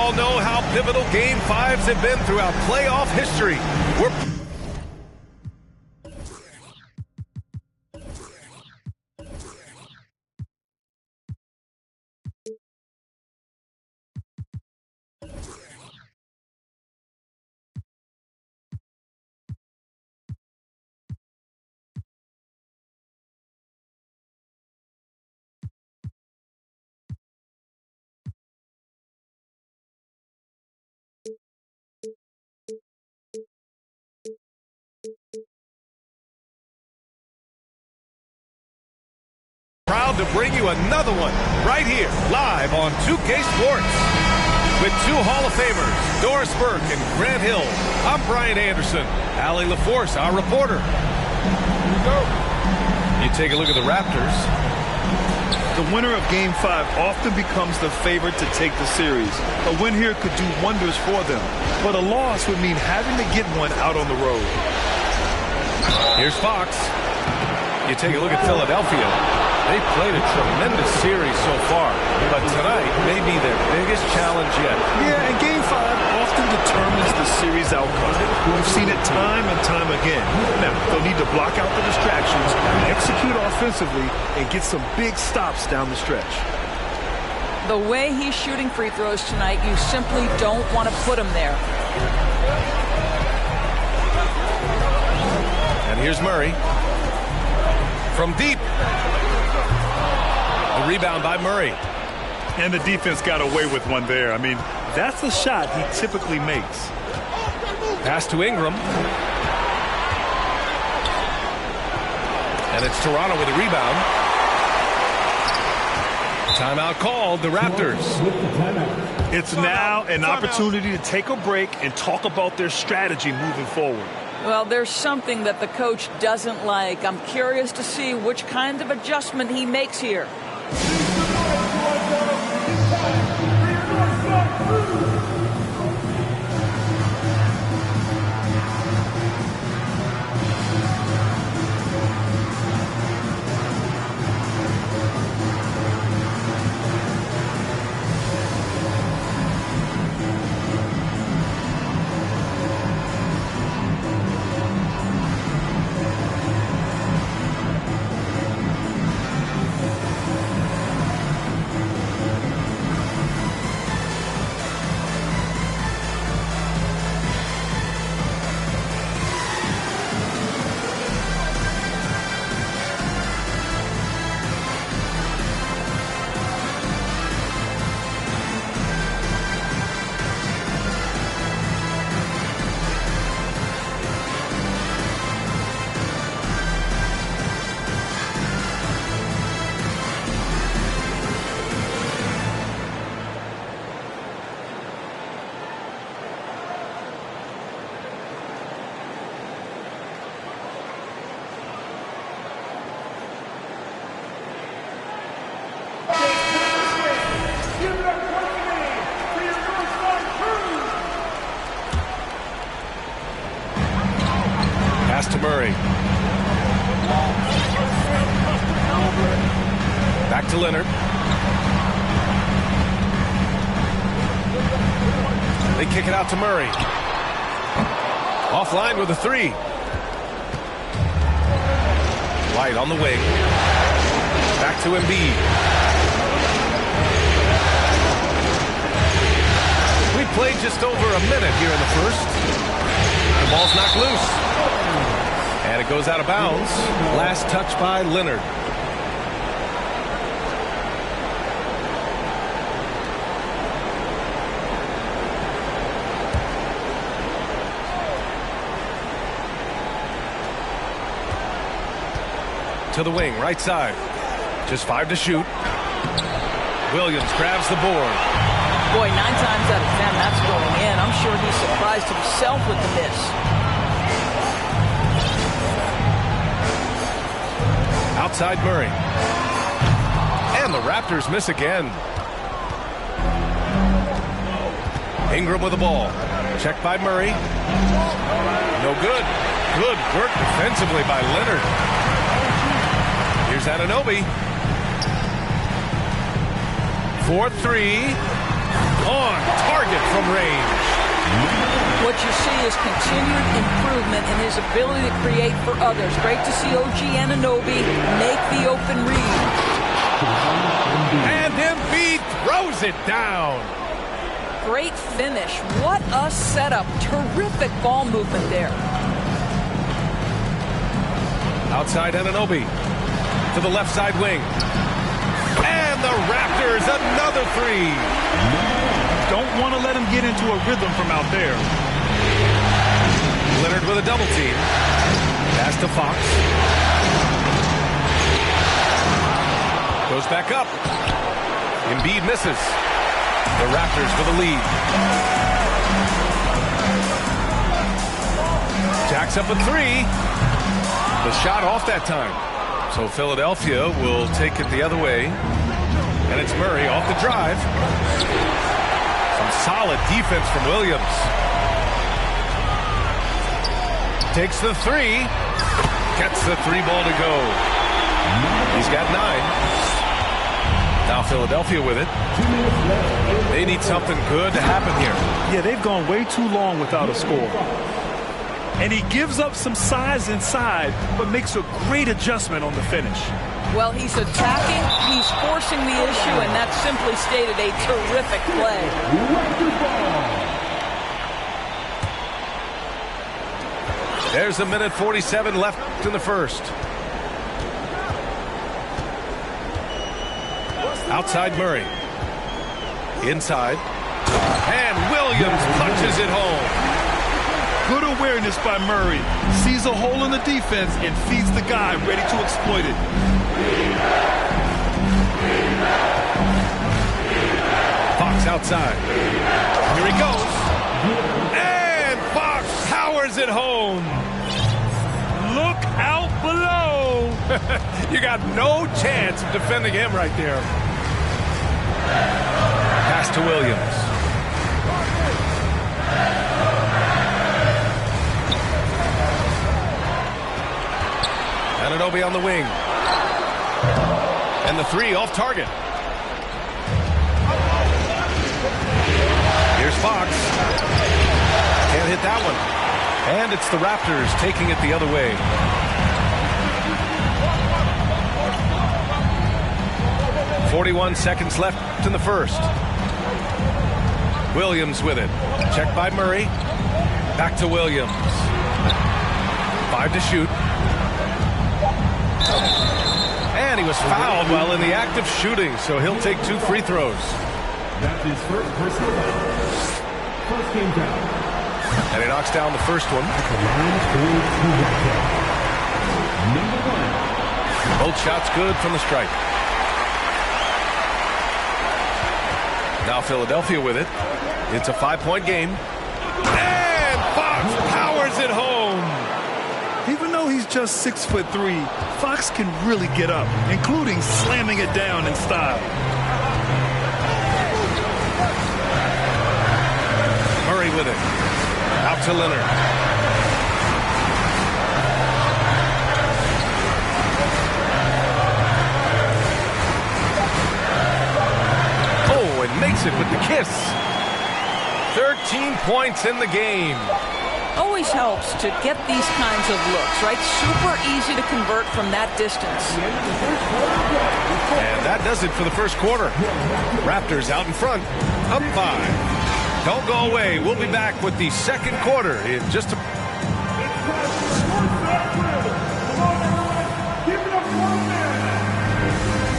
all know how pivotal Game 5s have been throughout playoff history. We're proud to bring you another one right here, live on 2K Sports. With two Hall of Famers, Doris Burke and Grant Hill, I'm Brian Anderson. Allie LaForce, our reporter. Here we go. You take a look at the Raptors. The winner of Game 5 often becomes the favorite to take the series. A win here could do wonders for them, but a loss would mean having to get one out on the road. Here's Fox. You take a look at Philadelphia. They've played a tremendous series so far, but tonight may be their biggest challenge yet. Yeah, and Game 5 often determines the series outcome. We've seen it time and time again. Now, they'll need to block out the distractions, execute offensively, and get some big stops down the stretch. The way he's shooting free throws tonight, you simply don't want to put him there. And here's Murray. From deep. The rebound by Murray. And the defense got away with one there. I mean, that's a shot he typically makes. Pass to Ingram. And it's Toronto with a rebound. Timeout called, the Raptors. It's now an opportunity to take a break and talk about their strategy moving forward. Well, there's something that the coach doesn't like. I'm curious to see which kind of adjustment he makes here. Pass to Murray. Back to Leonard. They kick it out to Murray. Offline with a three. White on the wing. Back to Embiid. We played just over a minute here in the first. The ball's knocked loose. And it goes out of bounds. Last touch by Leonard. To the wing, right side. Just 5 to shoot. Williams grabs the board. Boy, 9 times out of 10, that's going in. I'm sure he's surprised himself with the miss. Outside Murray. And the Raptors miss again. Ingram with the ball. Checked by Murray. No good. Good work defensively by Leonard. Here's Anunoby. 4-3. On target from range. What you see is continued improvement in his ability to create for others. Great to see OG Anunoby make the open read. And Embiid throws it down. Great finish. What a setup. Terrific ball movement there. Outside Anunoby to the left side wing. And the Raptors, another three. Don't want to let him get into a rhythm from out there. Leonard with a double team. Pass to Fox. Goes back up. Embiid misses. The Raptors with a lead. Jacks up a three. The shot off that time. So Philadelphia will take it the other way. And it's Murray off the drive. Some solid defense from Williams. Takes the three. Gets the three ball to go. He's got 9. Now Philadelphia with it. They need something good to happen here. Yeah, they've gone way too long without a score. And he gives up some size inside, but makes a great adjustment on the finish. Well, he's attacking, he's forcing the issue, and that's simply stated a terrific play. There's 1:47 left in the first. Outside Murray. Inside. And Williams punches it home. Good awareness by Murray. Sees a hole in the defense and feeds the guy ready to exploit it. Fox outside. Here he goes. And Fox powers it home. Look out below. You got no chance of defending him right there. Pass to Williams. Anunoby on the wing. And the three off target. Here's Fox. Can't hit that one. And it's the Raptors taking it the other way. .41 seconds left in the first. Williams with it. Checked by Murray. Back to Williams. 5 to shoot. And he was fouled while in the act of shooting, so he'll take 2 free throws. That's his first personal foul. First game foul. And he knocks down the first one. Number 1. Both shots good from the stripe. Now Philadelphia with it. It's a 5-point game. And Fox powers it home. Even though he's just 6'3", Fox can really get up, including slamming it down in style. Murray with it. Out to Leonard. Oh, and makes it with the kiss. 13 points in the game. Always helps to get these kinds of looks, right? Super easy to convert from that distance. And that does it for the first quarter. Raptors out in front, up 5. Don't go away. We'll be back with the second quarter in just a...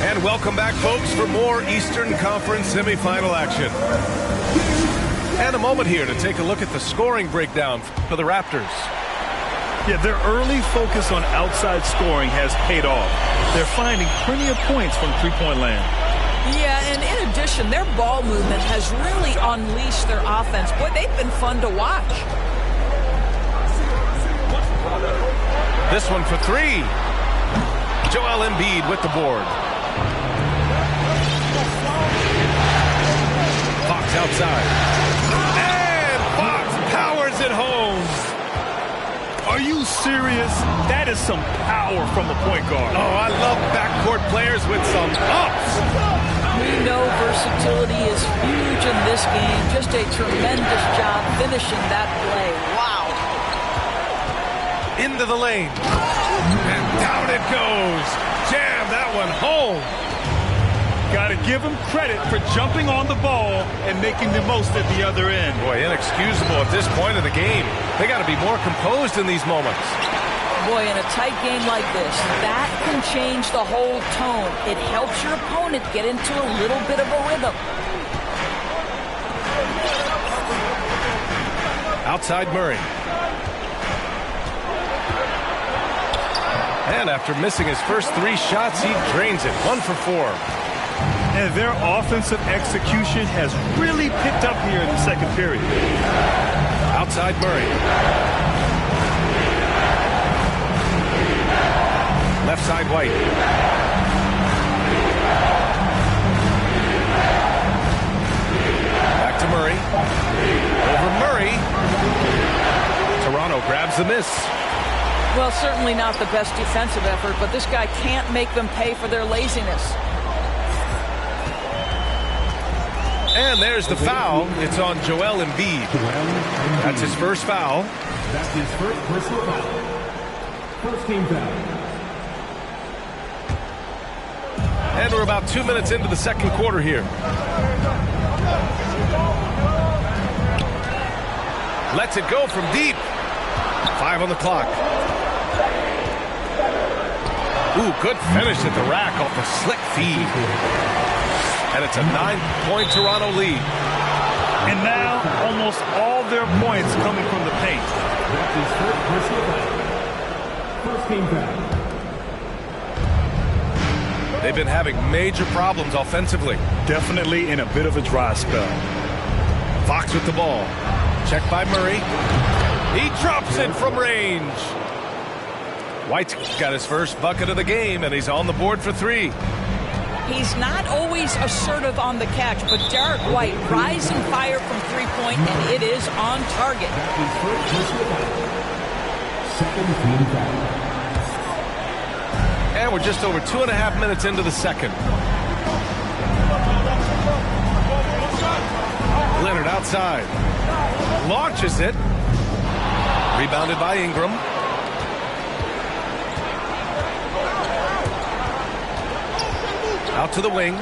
And welcome back, folks, for more Eastern Conference semifinal action. And a moment here to take a look at the scoring breakdown for the Raptors. Yeah, their early focus on outside scoring has paid off. They're finding plenty of points from three-point land. Yeah, and in addition, their ball movement has really unleashed their offense. Boy, they've been fun to watch. This one for 3. Joel Embiid with the board. Fox outside. It home. Are you serious? That is some power from a point guard. Oh, I love backcourt players with some ups. We know versatility is huge in this this game. Just a tremendous job finishing that play. Wow. Into the lane. And down it goes. Jam that one home. Got to give him credit for jumping on the ball and making the most at the other end. Boy, inexcusable at this point of the game. They got to be more composed in these moments. Boy, in a tight game like this, that can change the whole tone. It helps your opponent get into a little bit of a rhythm. Outside Murray. And after missing his first 3 shots, he drains it. 1 for 4. And their offensive execution has really picked up here in the second period. Outside Murray. Left side White. Back to Murray. Over Murray. Toronto grabs the miss. Well, certainly not the best defensive effort, but this guy can't make them pay for their laziness. And there's the foul. It's on Joel Embiid. That's his first foul. That's his first personal foul. First team foul. And we're about 2 minutes into the second quarter here. Lets it go from deep. 5 on the clock. Ooh, good finish at the rack off the slick feed. And it's a 9-point Toronto lead. And now almost all their points coming from the paint. That's his first personal foul. First team foul. They've been having major problems offensively. Definitely in a bit of a dry spell. Fox with the ball. Checked by Murray. He drops it from range. White's got his first bucket of the game, and he's on the board for 3. He's not always assertive on the catch, but Derek White, rise and fire from three-point, and it is on target. That's his first personal foul. Second team foul. And we're just over 2.5 minutes into the second. Leonard outside. Launches it. Rebounded by Ingram. Out to the wing.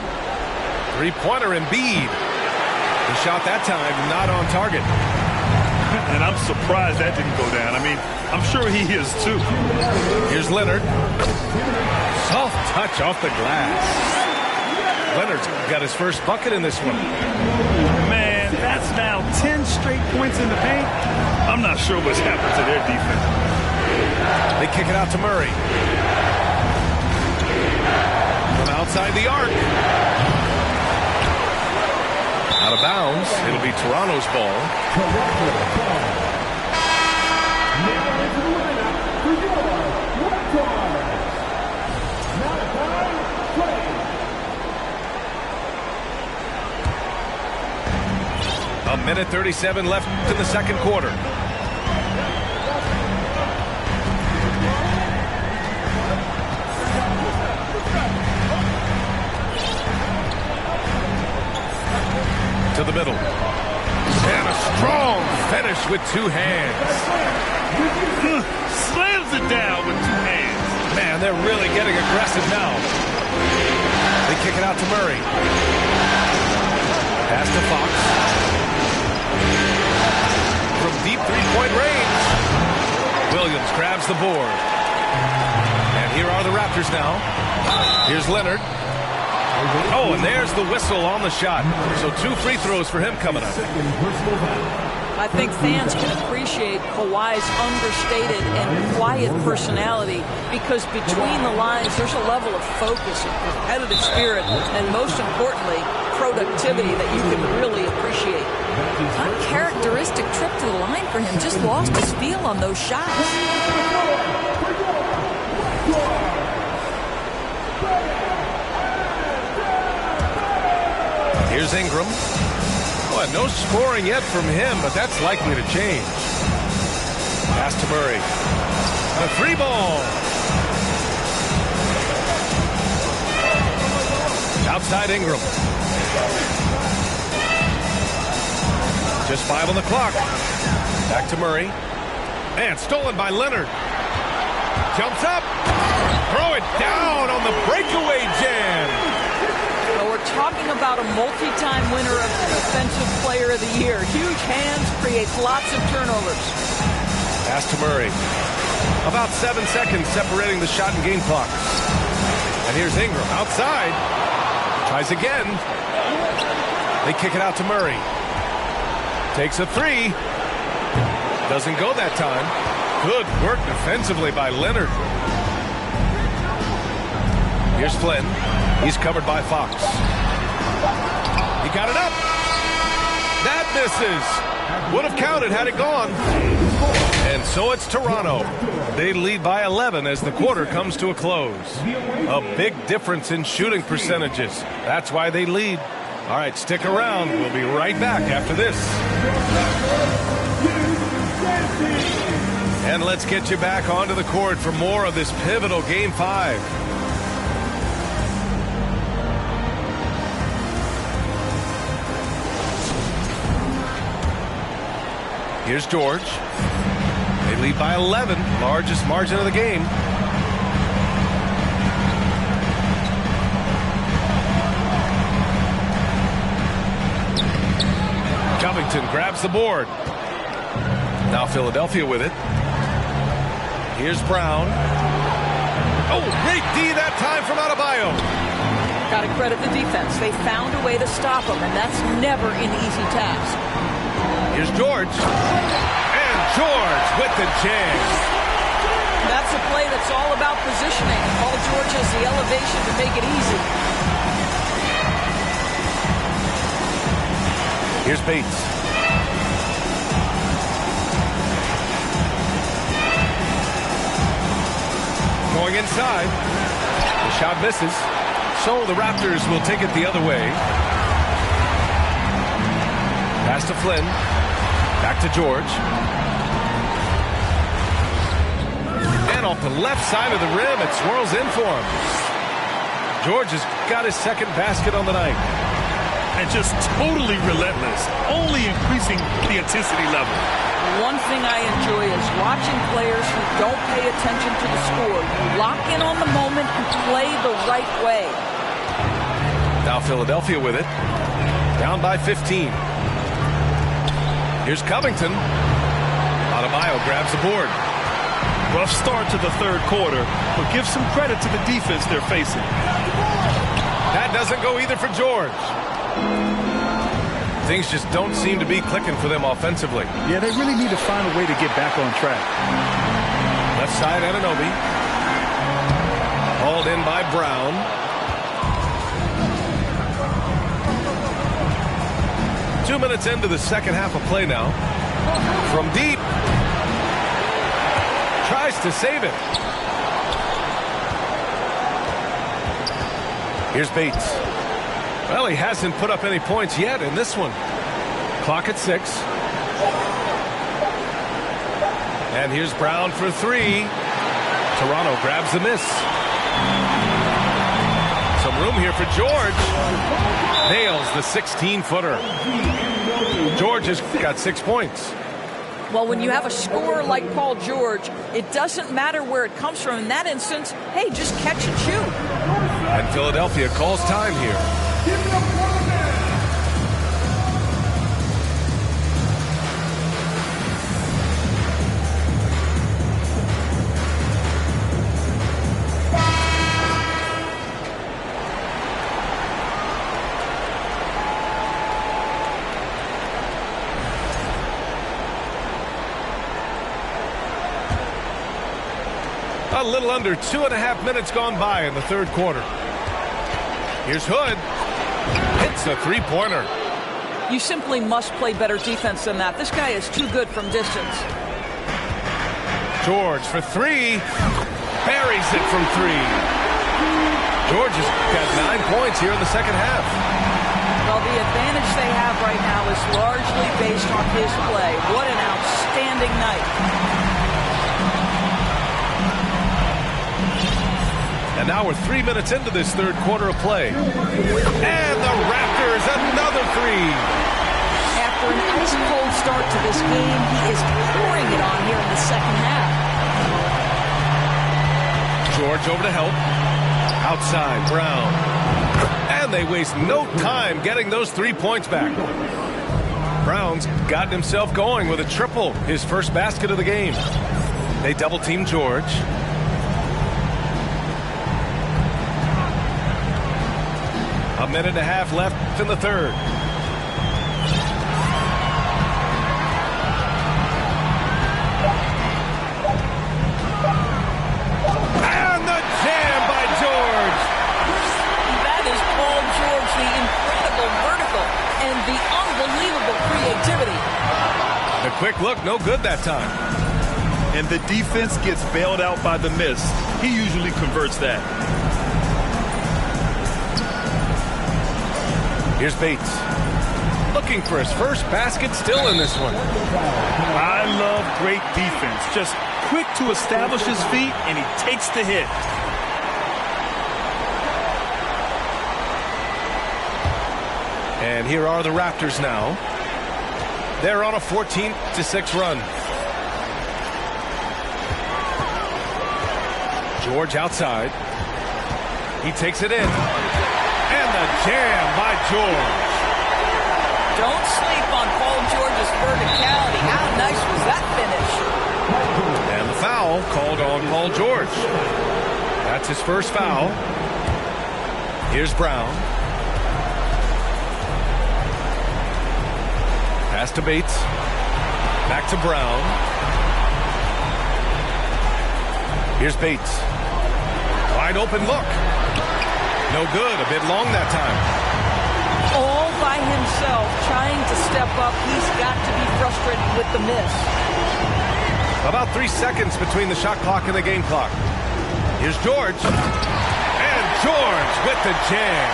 Three-pointer Embiid. The shot that time not on target. And I'm surprised that didn't go down. I mean, I'm sure he is too. Here's Leonard. Soft touch off the glass. Leonard's got his first bucket in this one. Man, that's now 10 straight points in the paint. I'm not sure what's happened to their defense. They kick it out to Murray. From outside the arc. Out of bounds. It'll be Toronto's ball. A minute 37 left in the second quarter. To the middle. And a strong finish with 2 hands. Slams it down with 2 hands. Man, they're really getting aggressive now. They kick it out to Murray. Pass to Fox. From deep three-point range. Williams grabs the board. And here are the Raptors now. Here's Leonard. Oh, and there's the whistle on the shot. So 2 free throws for him coming up. I think fans can appreciate Kawhi's understated and quiet personality because between the lines, there's a level of focus and competitive spirit, and most importantly, productivity that you can really appreciate. Uncharacteristic trip to the line for him. Just lost his feel on those shots. Here's Ingram. Oh, no scoring yet from him, but that's likely to change. Pass to Murray. The 3-ball. Outside Ingram. Just 5 on the clock. Back to Murray. And stolen by Leonard. Jumps up. Throw it down on the breakaway jam. Well, we're talking about a multi-time winner of Defensive Player of the Year. Huge hands, creates lots of turnovers. Pass to Murray. About 7 seconds separating the shot and game clock. And here's Ingram outside. Tries again. They kick it out to Murray. Takes a three. Doesn't go that time. Good work defensively by Leonard. Here's Flynn. He's covered by Fox. He got it up. That misses. Would have counted had it gone. And so it's Toronto. They lead by 11 as the quarter comes to a close. A big difference in shooting percentages. That's why they lead. All right, stick around. We'll be right back after this. And let's get you back onto the court for more of this pivotal Game 5. Here's George. They lead by 11, largest margin of the game. Covington grabs the board. Now Philadelphia with it. Here's Brown. Oh, great D that time from Adebayo. Got to credit the defense. They found a way to stop him, and that's never an easy task. Here's George. And George with the jam. That's a play that's all about positioning. Paul George has the elevation to make it easy. Here's Bates. Going inside. The shot misses. So the Raptors will take it the other way. Pass to Flynn. Back to George. And off the left side of the rim, it swirls in for him. George has got his second basket on the night. And just totally relentless, only increasing the intensity level. One thing I enjoy is watching players who don't pay attention to the score. You lock in on the moment and play the right way. Now Philadelphia with it. Down by 15. Here's Covington. Adebayo grabs the board. Rough start to the third quarter, but give some credit to the defense they're facing. That doesn't go either for George. Things just don't seem to be clicking for them offensively. Yeah, they really need to find a way to get back on track. Left side, Anunoby. Hauled in by Brown. Two minutes into the second half of play now. From deep. Tries to save it. Here's Bates. Well, he hasn't put up any points yet in this one. Clock at 6. And here's Brown for three. Toronto grabs the miss. Some room here for George. Nails the 16-footer. George has got 6 points. Well, when you have a scorer like Paul George, it doesn't matter where it comes from. In that instance, hey, just catch and shoot. And Philadelphia calls time here. A little under 2.5 minutes gone by in the third quarter. Here's Hood. Hits a three-pointer. You simply must play better defense than that. This guy is too good from distance. George for three. Buries it from three. George has got 9 points here in the second half. Well, the advantage they have right now is largely based on his play. What an outstanding night. And now we're 3 minutes into this third quarter of play. And the Raptors, another three. After an ice-cold start to this game. He is pouring it on here in the second half. George over to help. Outside, Brown. And they waste no time getting those 3 points back. Brown's gotten himself going with a triple, his first basket of the game. They double-team George. A minute and a half left in the third. And the jam by George. That is Paul George, the incredible vertical and the unbelievable creativity. The quick look, no good that time. And the defense gets bailed out by the miss. He usually converts that. Here's Bates. Looking for his first basket, still in this one. I love great defense. Just quick to establish his feet, and he takes the hit. And here are the Raptors now. They're on a 14-6 run. George outside. He takes it in. And the jam by George. Don't sleep on Paul George's verticality. How nice was that finish? And the foul called on Paul George. That's his first foul. Here's Brown. Pass to Bates. Back to Brown. Here's Bates. Wide open look. No good. A bit long that time. All by himself, trying to step up. He's got to be frustrated with the miss. About 3 seconds between the shot clock and the game clock. Here's George. And George with the jam.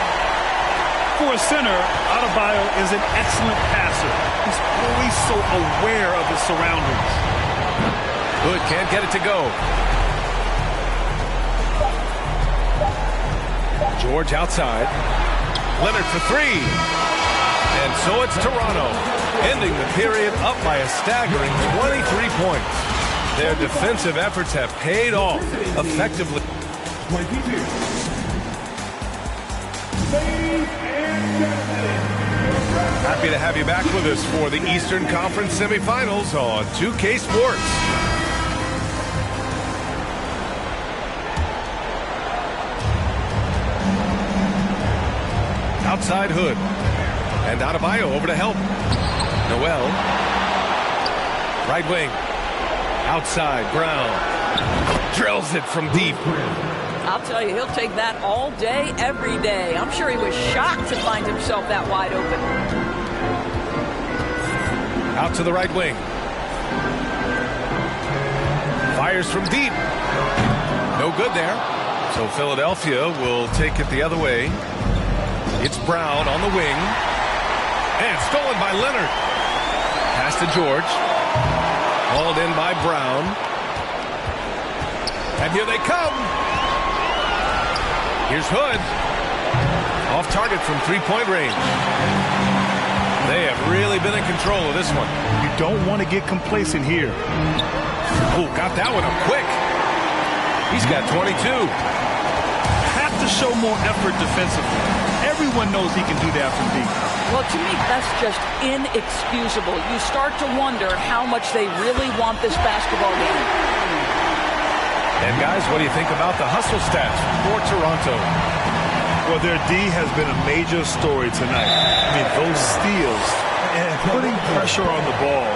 For a center, Adebayo is an excellent passer. He's always so aware of his surroundings. Good, can't get it to go. George outside. Leonard for three. And so it's Toronto, ending the period up by a staggering 23 points. Their defensive efforts have paid off effectively. 22. Ladies and gentlemen. Happy to have you back with us for the Eastern Conference semifinals on 2K Sports. Outside Hood. And Adebayo over to help. Noel. Right wing. Outside Brown. Drills it from deep. I'll tell you, he'll take that all day, every day. I'm sure he was shocked to find himself that wide open. Out to the right wing. Fires from deep. No good there. So Philadelphia will take it the other way. It's Brown on the wing. And stolen by Leonard. Pass to George. Hauled in by Brown. And here they come. Here's Hood. Off target from three-point range. They have really been in control of this one. You don't want to get complacent here. Oh, got that one up quick. He's got 22. Have to show more effort defensively. Everyone knows he can do that from deep. Well, to me, that's just inexcusable. You start to wonder how much they really want this basketball game. And guys, what do you think about the hustle stats for Toronto? Well, their D has been a major story tonight. I mean, those steals and putting pressure on the ball,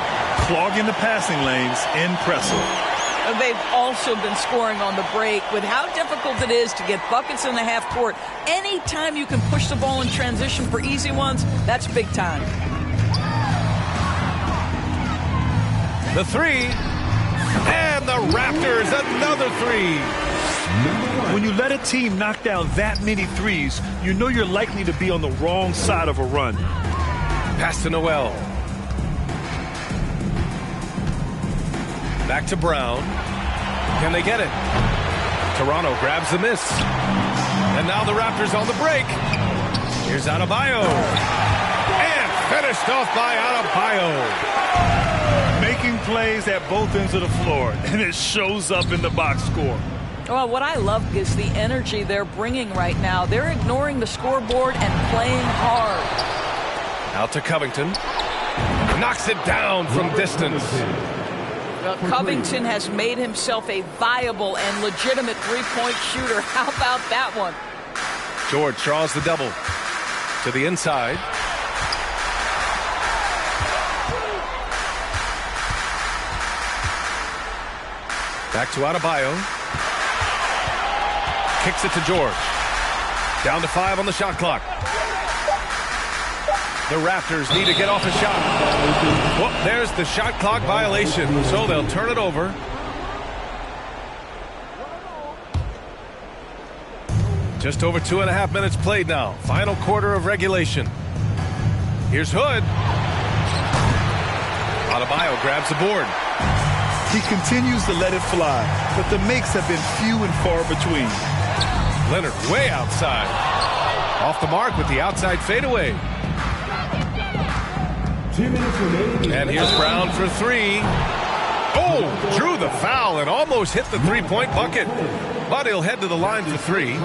clogging the passing lanes, impressive. They've also been scoring on the break. With how difficult it is to get buckets in the half court, anytime you can push the ball in transition for easy ones, that's big time. The three. And the Raptors, another three. When you let a team knock down that many threes, you know you're likely to be on the wrong side of a run. Pass to Noel. Back to Brown. Can they get it? Toronto grabs the miss. And now the Raptors on the break. Here's Adebayo. And Finished off by Adebayo. Making plays at both ends of the floor, and it shows up in the box score. Well, what I love is the energy they're bringing right now. They're ignoring the scoreboard and playing hard. Out to Covington. Knocks it down from distance. Well, Covington has made himself a viable and legitimate three-point shooter. How about that one? George draws the double to the inside. Back to Adebayo. Kicks it to George. Down to 5 on the shot clock. The Raptors need to get off a shot. Well, there's the shot clock violation, so they'll turn it over. Just over 2.5 minutes played now. Final quarter of regulation. Here's Hood. Adebayo grabs the board. He continues to let it fly, but the makes have been few and far between. Leonard way outside. Off the mark with the outside fadeaway. 2 minutes remaining. And here's Brown for 3. Oh, drew the foul and almost hit the three-point bucket. But he'll head to the line for 3.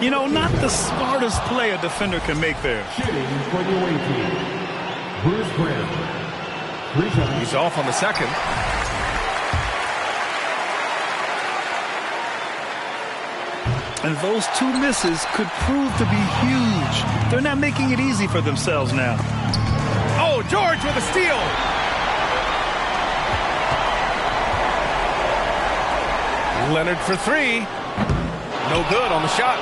You know, not the smartest play a defender can make there. Shooting for the away team. Bruce Brown. 3 shots. He's off on the second. And those 2 misses could prove to be huge. They're not making it easy for themselves now. Oh, George with a steal. Leonard for 3. No good on the shot.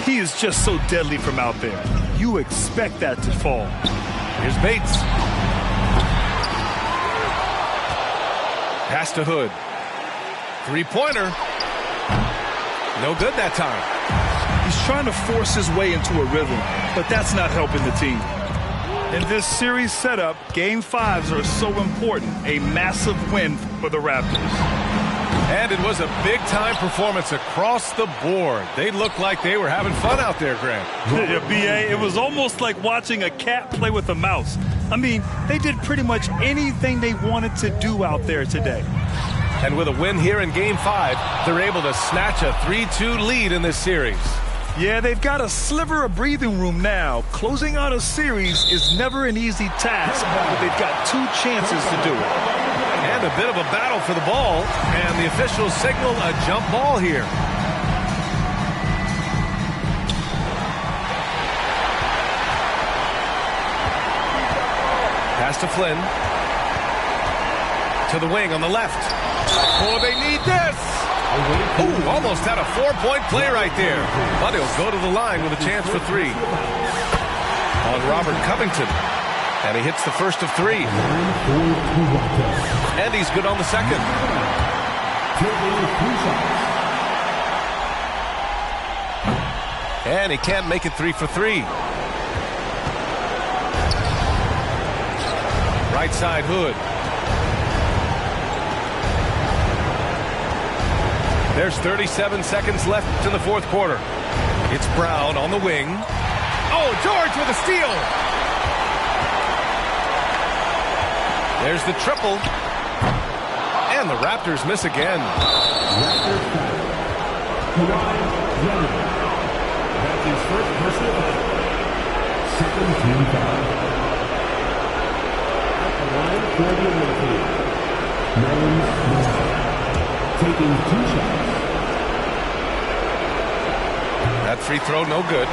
He is just so deadly from out there. You expect that to fall. Here's Bates. Pass to Hood. Three-pointer. No good that time. He's trying to force his way into a rhythm, but that's not helping the team. In this series setup, Game 5s are so important. A massive win for the Raptors. And it was a big-time performance across the board. They looked like they were having fun out there, Grant. Yeah, B.A., it was almost like watching a cat play with a mouse. I mean, they did pretty much anything they wanted to do out there today. And with a win here in Game 5, they're able to snatch a 3-2 lead in this series. Yeah, they've got a sliver of breathing room now. Closing out a series is never an easy task, but they've got 2 chances to do it. And a bit of a battle for the ball, and the officials signal a jump ball here. Pass to Flynn. To the wing on the left. Oh, they need this. Ooh, almost had a 4-point play right there. But he'll go to the line with a chance for 3. On Robert Covington. And he hits the first of 3. And he's good on the second. And he can't make it 3 for 3. Right side, Hood. There's 37 seconds left in the fourth quarter. It's Brown on the wing. Oh, George with a steal. There's the triple. And the Raptors miss again. Raptors foul. That's his first personal foul. Second team foul. At the line for the away team. Mullins taking 2 shots. That free throw, no good.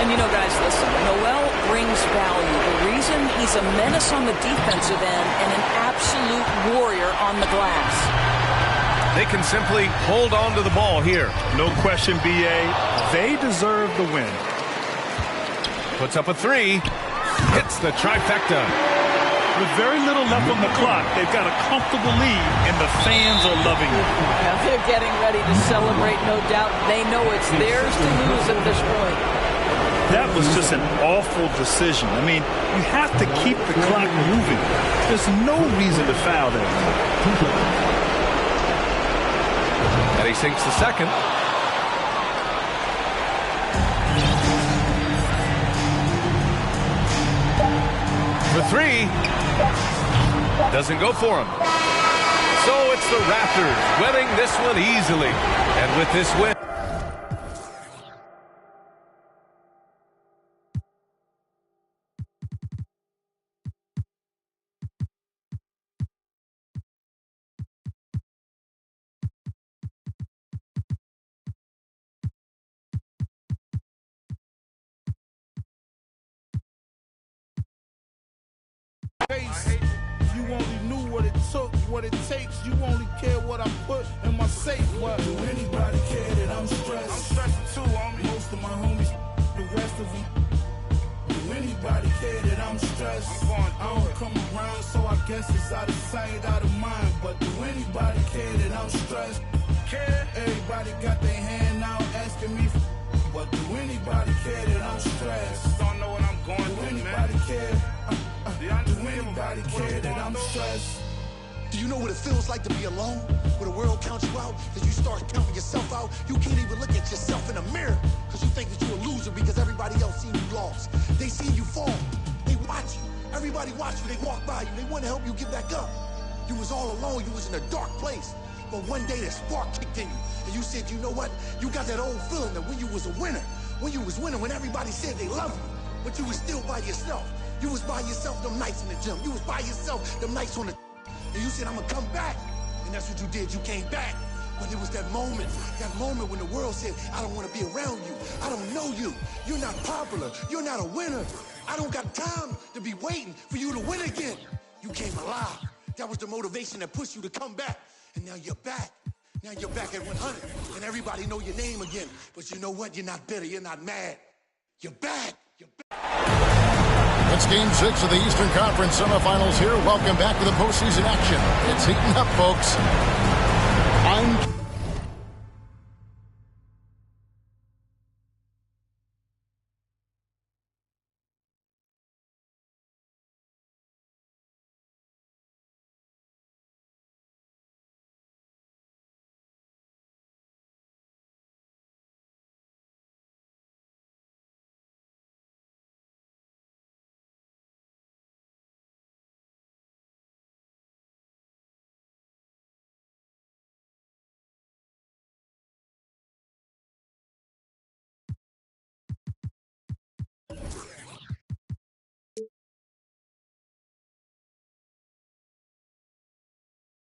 And you know, guys, listen, Noel brings value. The reason he's a menace on the defensive end and an absolute warrior on the glass. They can simply hold on to the ball here. No question, B.A. They deserve the win. Puts up a 3. Hits the trifecta. With very little left on the clock, they've got a comfortable lead, and the fans are loving it. Now they're getting ready to celebrate, no doubt. They know it's theirs to lose at this point. That was just an awful decision. I mean, you have to keep the clock moving. There's no reason to foul there. And he sinks the second. for three. Doesn't go for him. So it's the Raptors winning this one easily. And with this win, you only knew what it took, what it takes. You only care what I put in my safe. What? Do anybody care that I'm stressed? I'm stressing too, homie. Most of my homies, the rest of them. Do anybody care that I'm stressed? I don't come around, so I guess it's out of sight, out of mind. But do anybody care that I'm stressed? Care? Everybody got their hand out asking me. But do anybody care that I'm stressed? Don't know what I'm going through, man. Do anybody care? Do anybody care that I'm stressed? Do you know what it feels like to be alone? Where the world counts you out, that you start counting yourself out. You can't even look at yourself in the mirror because you think that you're a loser because everybody else seen you lost. They seen you fall. They watch you. Everybody watch you. They walk by you. They want to help you get back up. You was all alone. You was in a dark place. But one day that spark kicked in you. And you said, you know what? You got that old feeling that when you was a winner, when you was winning, when everybody said they love you, but you was still by yourself. You was by yourself them nights in the gym. You was by yourself them nights on the... And you said, I'm going to come back. And that's what you did. You came back. But it was that moment when the world said, I don't want to be around you. I don't know you. You're not popular. You're not a winner. I don't got time to be waiting for you to win again. You came alive. That was the motivation that pushed you to come back. And now you're back. Now you're back at 100. And everybody know your name again. But you know what? You're not bitter. You're not mad. You're back. You're back. It's Game 6 of the Eastern Conference semifinals here. Welcome back to the postseason action. It's heating up, folks.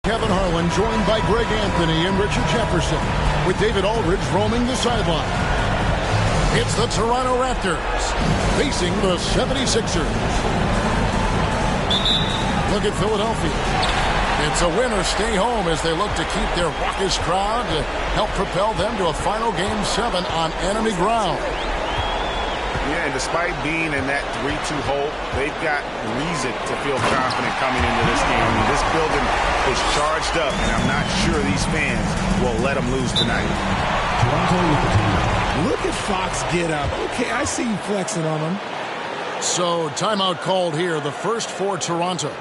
Kevin Harlan joined by Greg Anthony and Richard Jefferson, with David Aldridge roaming the sideline. It's the Toronto Raptors facing the 76ers. Look at Philadelphia. It's a win or stay home as they look to keep their raucous crowd to help propel them to a final Game 7 on enemy ground. Yeah, and despite being in that 3-2 hole, they've got reason to feel confident coming into this game. I mean, this building is charged up, and I'm not sure these fans will let them lose tonight. Look at Fox get up. Okay, I see you flexing on him. So, timeout called here, the first for Toronto.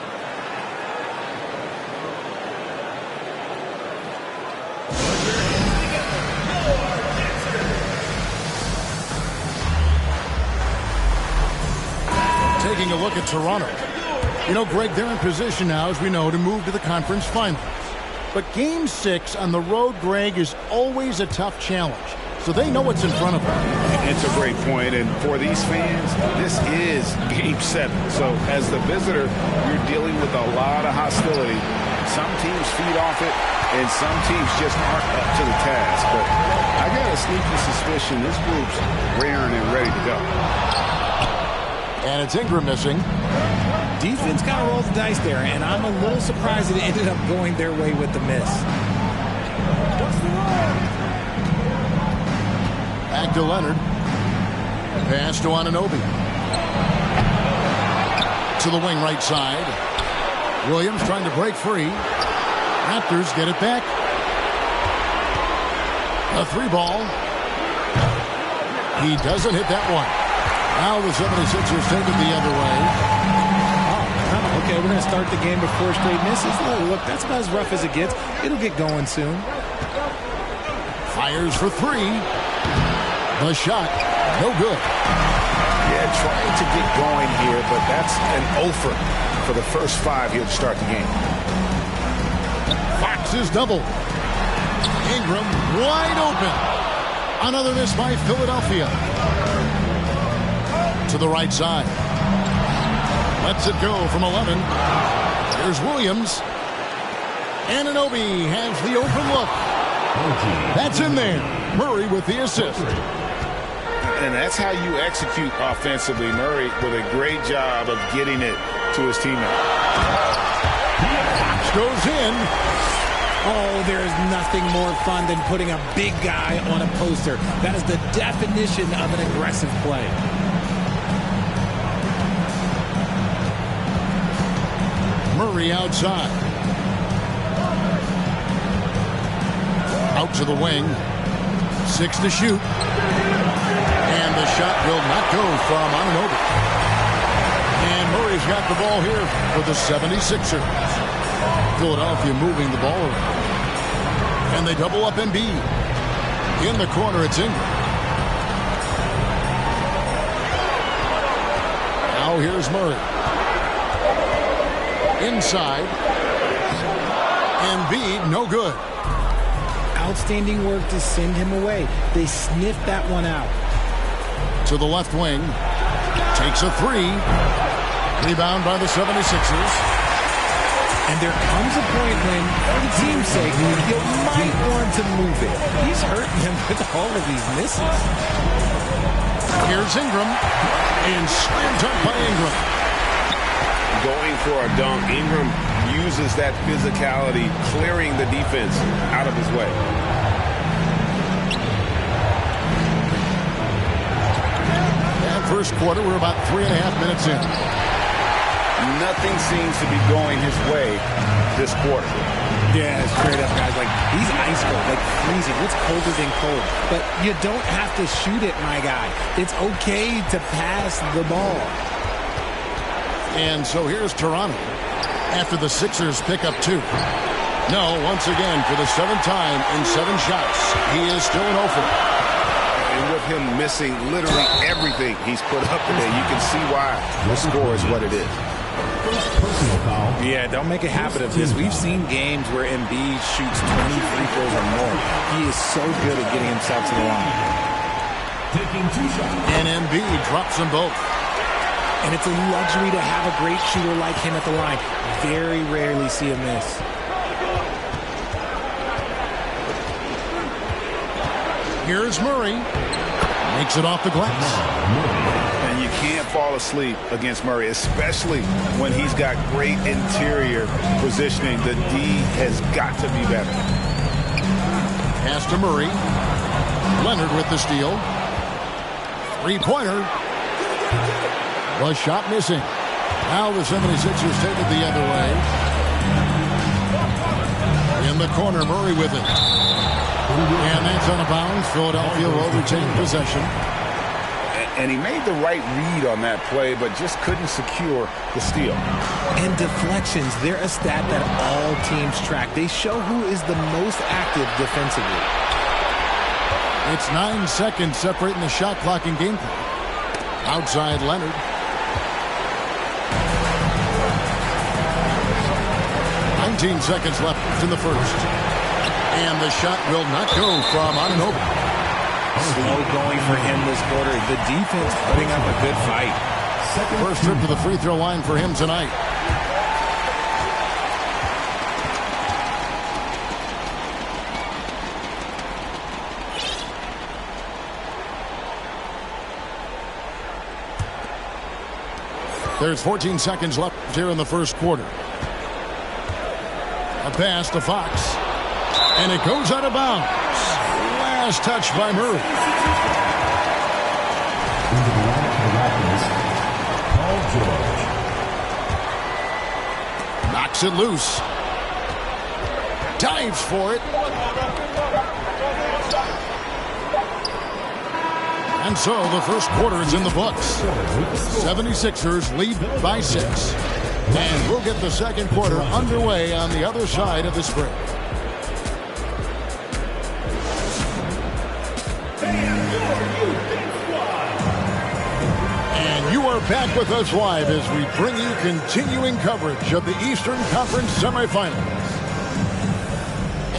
Taking a look at Toronto. You know, Greg, they're in position now, as we know, to move to the conference finals. But Game 6 on the road, Greg, is always a tough challenge. So they know what's in front of them. It's a great point, and for these fans, this is Game 7. So as the visitor, you're dealing with a lot of hostility. Some teams feed off it, and some teams just aren't up to the task. But I got a sneaky suspicion this group's raring and ready to go. And it's Ingram missing. Defense got to roll the dice there, and I'm a little surprised that it ended up going their way with the miss. Back to Leonard. Pass to Anunoby. To the wing right side. Williams trying to break free. Raptors get it back. A 3-ball. He doesn't hit that one. Now the 76ers take it the other way. Oh, okay, we're going to start the game with 4 straight misses. Look, that's about as rough as it gets. It'll get going soon. Fires for 3. The shot, no good. Yeah, trying to get going here, but that's an offer for the first 5 here to start the game. Fox is double. Ingram wide open. Another miss by Philadelphia. To the right side. Lets it go from 11. Here's Williams. Anunoby has the open look. That's in there. Murray with the assist. And that's how you execute offensively. Murray with a great job of getting it to his teammate. Fox goes in. Oh, there is nothing more fun than putting a big guy on a poster. That is the definition of an aggressive play. Murray outside. Out to the wing. 6 to shoot. And the shot will not go from Anunoby. And Murray's got the ball here for the 76ers. Philadelphia moving the ball around. And they double up Embiid. In the corner, it's Ingram. Now here's Murray. Inside. Embiid, no good. Outstanding work to send him away. They sniffed that one out. To the left wing. Takes a 3. Rebound by the 76ers. And there comes a point when, for the team's sake, you might want to move it. He's hurting him with all of these misses. Here's Ingram. And slam dunk by Ingram. Going for a dunk. Ingram uses that physicality, clearing the defense out of his way. And first quarter, we're about 3.5 minutes in. Nothing seems to be going his way this quarter. Yeah, straight up, guys. Like, he's ice cold, like freezing. What's colder than cold? But you don't have to shoot it, my guy. It's okay to pass the ball. And so here's Toronto. After the Sixers pick up 2. No, once again, for the 7th time in 7 shots, he is still an offer. And with him missing literally everything he's put up today, you can see why the score is what it is. Yeah, don't make a habit of this. We've seen games where Embiid shoots 20 free throws or more. He is so good at getting himself to the line. And Embiid drops them both. And it's a luxury to have a great shooter like him at the line. Very rarely see a miss. Here's Murray. Makes it off the glass. And you can't fall asleep against Murray, especially when he's got great interior positioning. The D has got to be better. Pass to Murray. Leonard with the steal. 3-pointer. Was shot missing. Now the 76ers take it the other way. In the corner, Murray with it. And that's out of bounds. Philadelphia will retain possession. And he made the right read on that play, but just couldn't secure the steal. And deflections, they're a stat that all teams track. They show who is the most active defensively. It's 9 seconds separating the shot clock and game clock. Outside Leonard. Seconds left in the first. And the shot will not go from Anunoby. Slow going for him this quarter. The defense putting up a good fight. First trip to the free throw line for him tonight. There's 14 seconds left here in the first quarter. A pass to Fox. And it goes out of bounds. Last touch by Murray. Knocks it loose. Dives for it. And so the first quarter is in the books. 76ers lead by 6. And we'll get the second quarter underway on the other side of this break. And You are back with us live as we bring you continuing coverage of the Eastern Conference semifinals.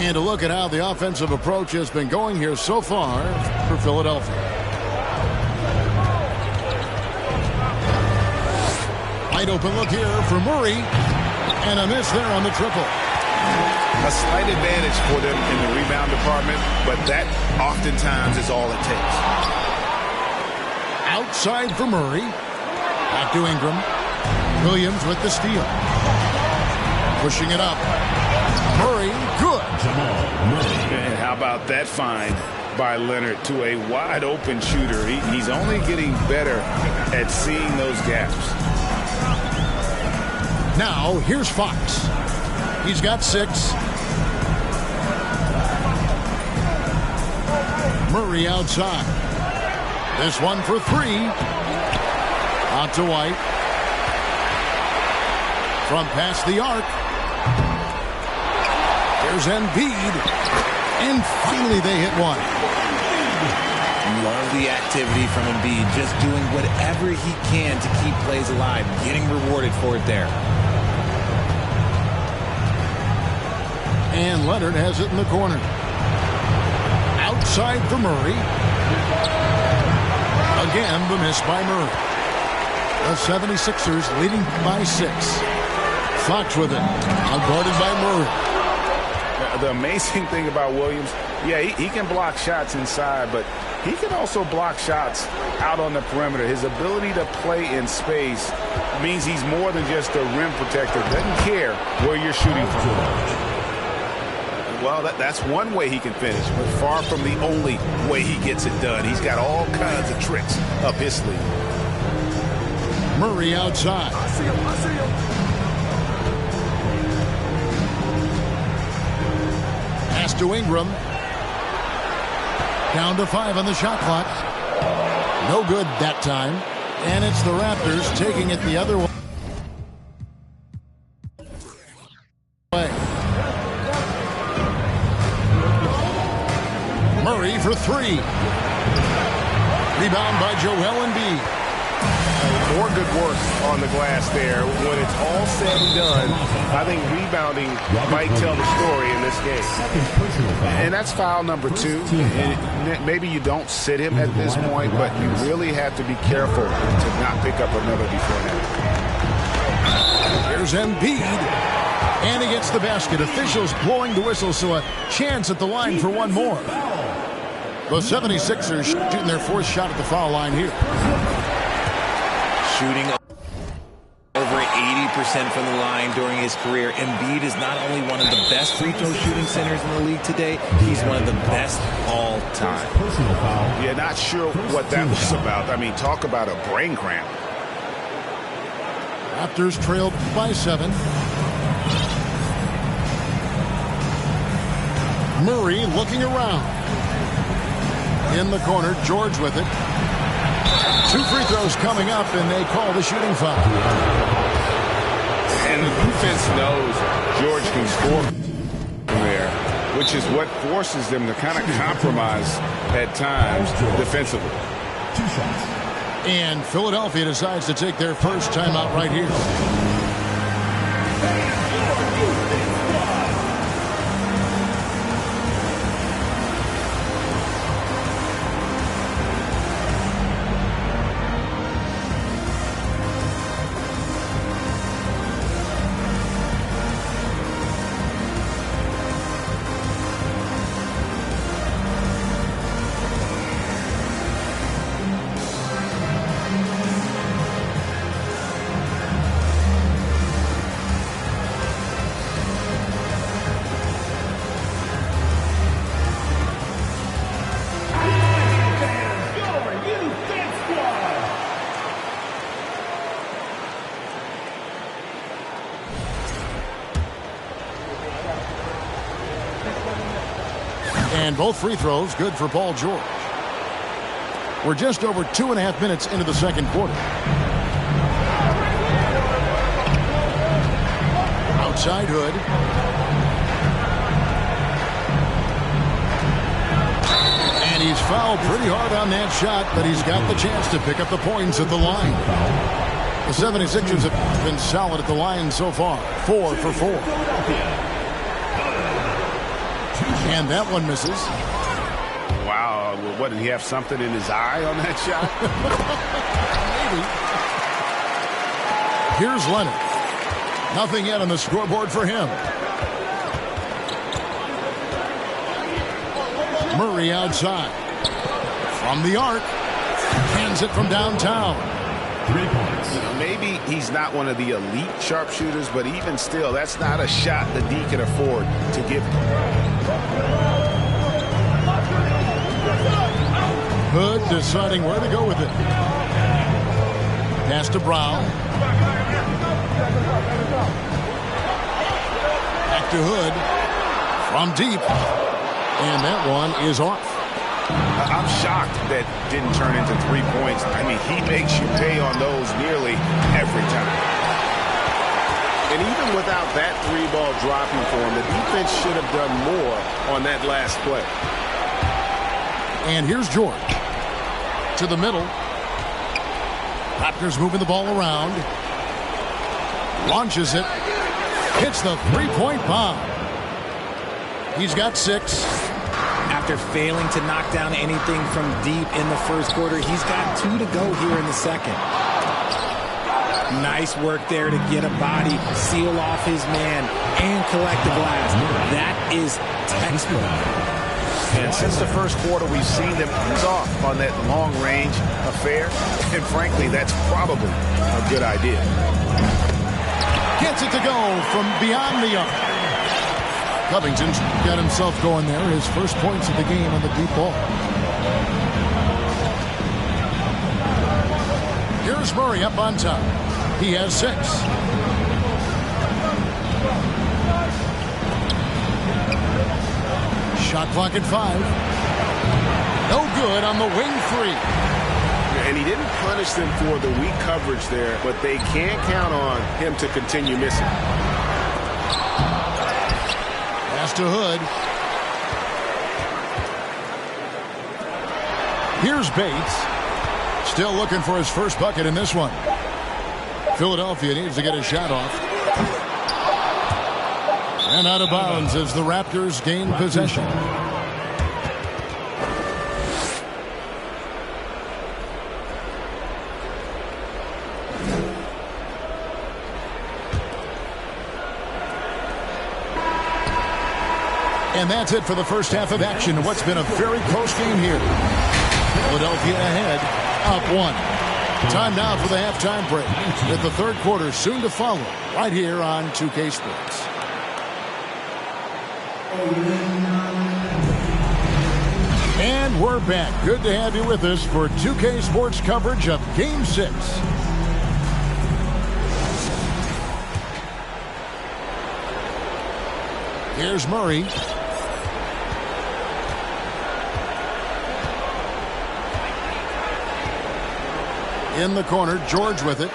And a look at how the offensive approach has been going here so far for Philadelphia. Wide open look here for Murray. And a miss there on the triple. A slight advantage for them in the rebound department, but that oftentimes is all it takes. Outside for Murray. Back to Ingram. Williams with the steal. Pushing it up. Murray, good. And how about that find by Leonard to a wide open shooter? He's only getting better at seeing those gaps. Now, here's Fox. He's got 6. Murray outside. This one for 3. Out to White. From past the arc. There's Embiid. And finally they hit one. Love the activity from Embiid. Just doing whatever he can to keep plays alive. Getting rewarded for it there. And Leonard has it in the corner. Outside for Murray. Again, the miss by Murray. The 76ers leading by 6. Fox with it. Unguarded by Murray. The amazing thing about Williams, yeah, he can block shots inside, but he can also block shots out on the perimeter. His ability to play in space means he's more than just a rim protector. Doesn't care where you're shooting from. Well, that's one way he can finish, but far from the only way he gets it done. He's got all kinds of tricks up his sleeve. Murray outside. I see him. Pass to Ingram. Down to 5 on the shot clock. No good that time. And it's the Raptors taking it the other way. Murray for 3. Rebound by Joel Embiid. More good work on the glass there. When it's all said and done, I think rebounding might tell the story in this game. And that's foul number 2. And maybe you don't sit him at this point, but you really have to be careful to not pick up another before that. Here's Embiid. And he gets the basket. Officials blowing the whistle, so a chance at the line for one more. The 76ers shooting their 4th shot at the foul line here. Shooting over 80% from the line during his career. Embiid is not only one of the best free throw shooting centers in the league today, he's one of the best all time. Yeah, not sure what that was about. I mean, talk about a brain cramp. Raptors trailed by 7. Murray looking around. In the corner, George with it. 2 free throws coming up, and they call the shooting foul. And the defense knows George can score from there, which is what forces them to kind of compromise at times defensively. 2 shots. And Philadelphia decides to take their first timeout right here. And both free throws good for Paul George. We're just over 2.5 minutes into the second quarter. Outside Hood. And he He's fouled pretty hard on that shot, but he's got the chance to pick up the points at the line. The 76ers have been solid at the line so far. 4 for 4. And that one misses. Wow. What, did he have something in his eye on that shot? Maybe. Here's Leonard. Nothing yet on the scoreboard for him. Murray outside. From the arc. Hands it from downtown. 3 points. Maybe he's not one of the elite sharpshooters, but even still, that's not a shot that D can afford to give him. Hood deciding where to go with it. Pass to Brown. Back to Hood. From deep. And that one is off. I'm shocked that didn't turn into 3 points. I mean, he makes you pay on those nearly every time. And even without that 3-ball dropping for him, the defense should have done more on that last play. And here's George. To the middle. Raptors moving the ball around. Launches it. Hits the three-point bomb. He's got 6. After failing to knock down anything from deep in the first quarter, he's got 2 to go here in the second. Nice work there to get a body, seal off his man, and collect the glass. That is textbook. And since the first quarter, we've seen them ease off on that long-range affair. And frankly, that's probably a good idea. Gets it to go from beyond the arc. Covington's got himself going there. His first points of the game on the deep ball. Here's Murray up on top. He has 6. Shot clock at 5. No good on the wing 3. And he didn't punish them for the weak coverage there, but they can't count on him to continue missing. Pass to Hood. Here's Bates. Still looking for his first bucket in this one. Philadelphia needs to get a shot off. And out of bounds as the Raptors gain possession. And that's it for the first half of action in what's been a very close game here. Philadelphia ahead, up 1. Time now for the halftime break, with the third quarter soon to follow, right here on 2K Sports. And we're back. Good to have you with us for 2K Sports coverage of Game 6. Here's Murray. In the corner, George with it.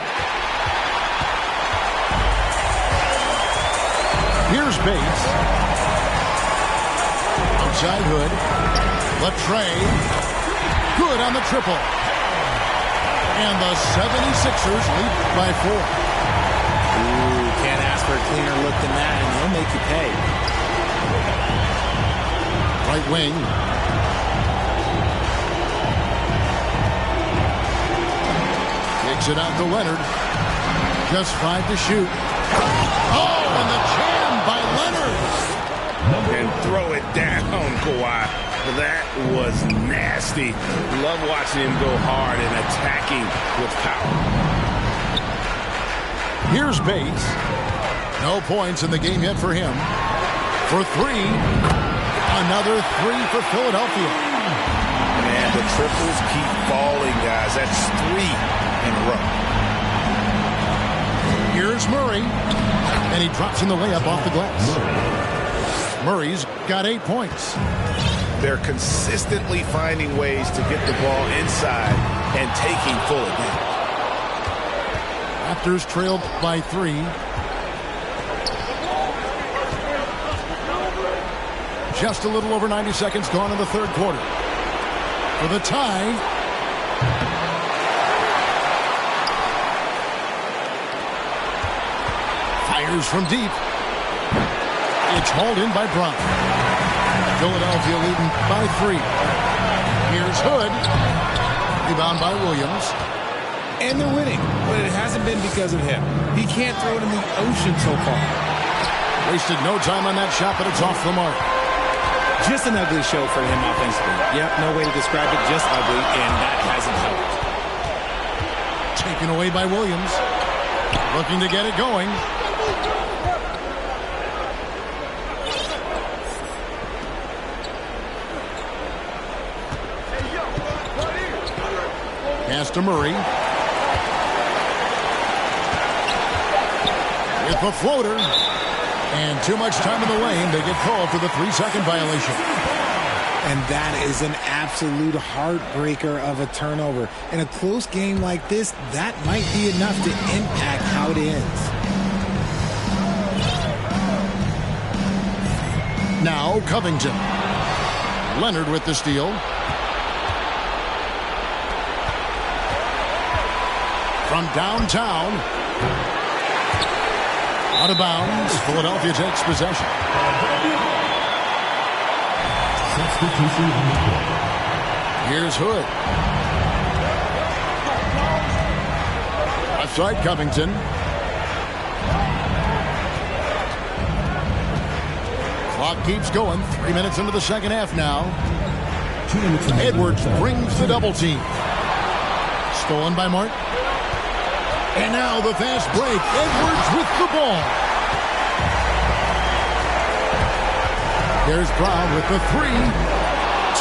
Here's Bates. Outside Hood. Latrey. Good on the triple. And the 76ers lead by 4. Ooh, can't ask for a cleaner look than that, and he'll make you pay. Right wing. Takes it out to Leonard. Just 5 to shoot. Oh, and the jam by Leonard. And throw it down, Kawhi. That was nasty. Love watching him go hard and attacking with power. Here's Bates. No points in the game yet for him. For 3. Another 3 for Philadelphia. And the triples keep falling, guys. That's 3 in a row. Here's Murray. And he drops in the layup off the glass. Murray's got 8 points. They're consistently finding ways to get the ball inside and taking full advantage. Raptors trailed by 3. Just a little over 90 seconds gone in the third quarter. for the tie. Fires from deep. It's hauled in by Brown. Philadelphia leading by 3. Here's Hood. Rebound by Williams. And they're winning, but it hasn't been because of him. He can't throw it in the ocean so far. Wasted no time on that shot, but it's off the mark. Just an ugly show for him offensively. Yep, no way to describe it, just ugly, and that hasn't helped. Taken away by Williams. Looking to get it going. Pass to Murray. With the floater. And too much time in the lane. They get called for the 3-second violation. And that is an absolute heartbreaker of a turnover. In a close game like this, that might be enough to impact how it ends. Now Covington. Leonard with the steal. From downtown. Out of bounds. Philadelphia takes possession. Here's Hood. Left side Covington. Clock keeps going. 3 minutes into the second half now. Edwards brings the double team. Stolen by Martin. And now the fast break. Edwards with the ball. There's Brown with the 3.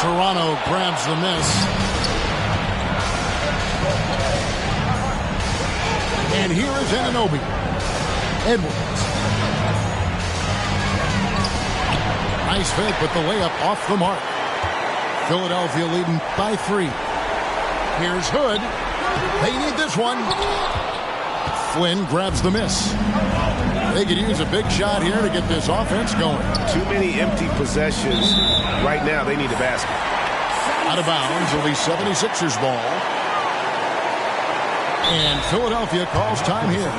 Toronto grabs the miss. And here is Anunoby. Edwards. Nice fake with the layup off the mark. Philadelphia leading by 3. Here's Hood. They need this one. Flynn grabs the miss. They could use a big shot here to get this offense going. Too many empty possessions. Right now, they need a basket. Out of bounds, it'll be 76ers ball. And Philadelphia calls time here.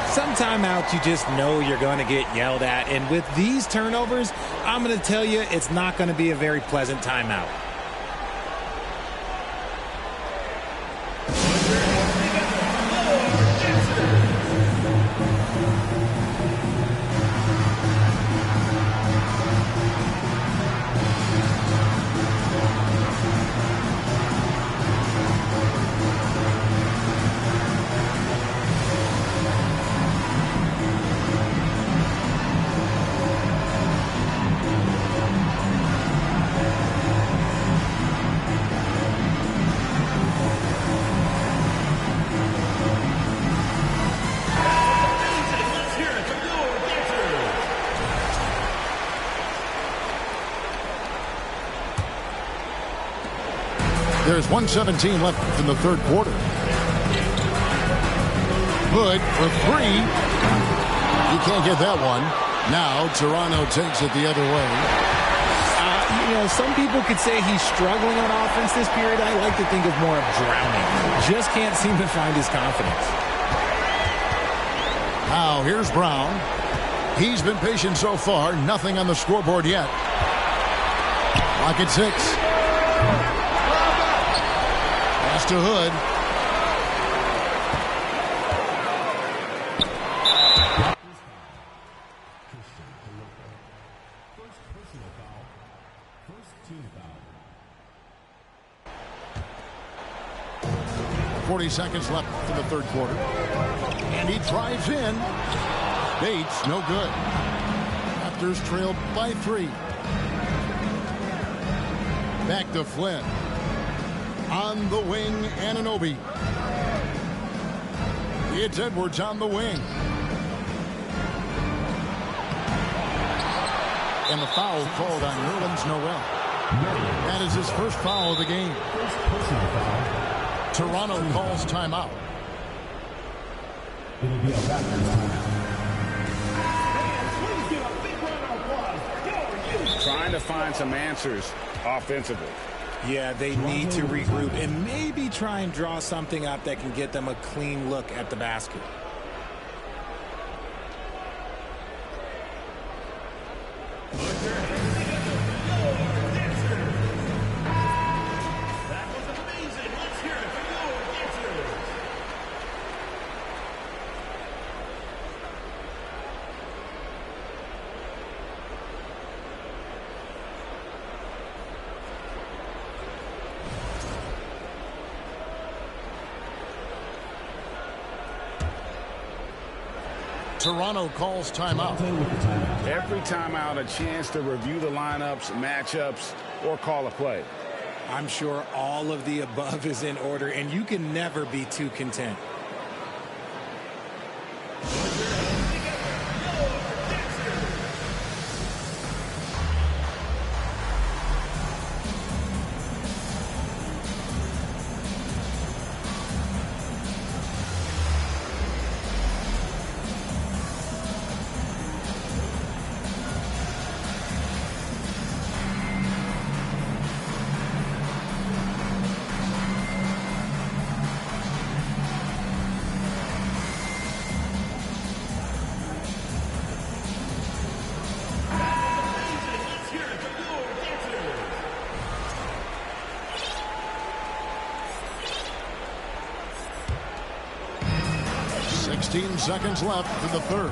Some timeouts you just know you're going to get yelled at. And with these turnovers, I'm going to tell you it's not going to be a very pleasant timeout. There's 1:17 left in the third quarter. Hood for 3. You can't get that one. Now Toronto takes it the other way. Some people could say he's struggling on offense this period. I like to think of more of drowning. Just can't seem to find his confidence. Now here's Brown. He's been patient so far. Nothing on the scoreboard yet. Clock at 6. Pass to Hood. First personal foul. First team foul. 40 seconds left in the third quarter. And he drives in. Bates, no good. Raptors trailed by 3. Back to Flynn. On the wing, Anunoby. It's Edwards on the wing. And the foul called on Nerlens Noel. That is his first foul of the game. First personal foul. Toronto calls timeout. It'll be a Raptors timeout. Trying to find some answers offensively. Yeah, they need to regroup and maybe try and draw something up that can get them a clean look at the basket. Toronto calls timeout. Every timeout, a chance to review the lineups, matchups, or call a play. I'm sure all of the above is in order, and you can never be too content. Seconds left for the third.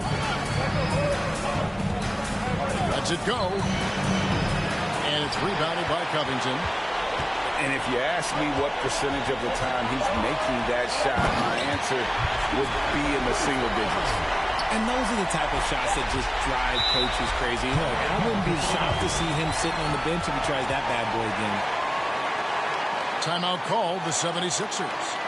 Lets it go. And it's rebounded by Covington. And if you ask me what percentage of the time he's making that shot, my answer would be in the single digits. And those are the type of shots that just drive coaches crazy. Look, I wouldn't be shocked to see him sitting on the bench if he tries that bad boy again. Timeout called the 76ers.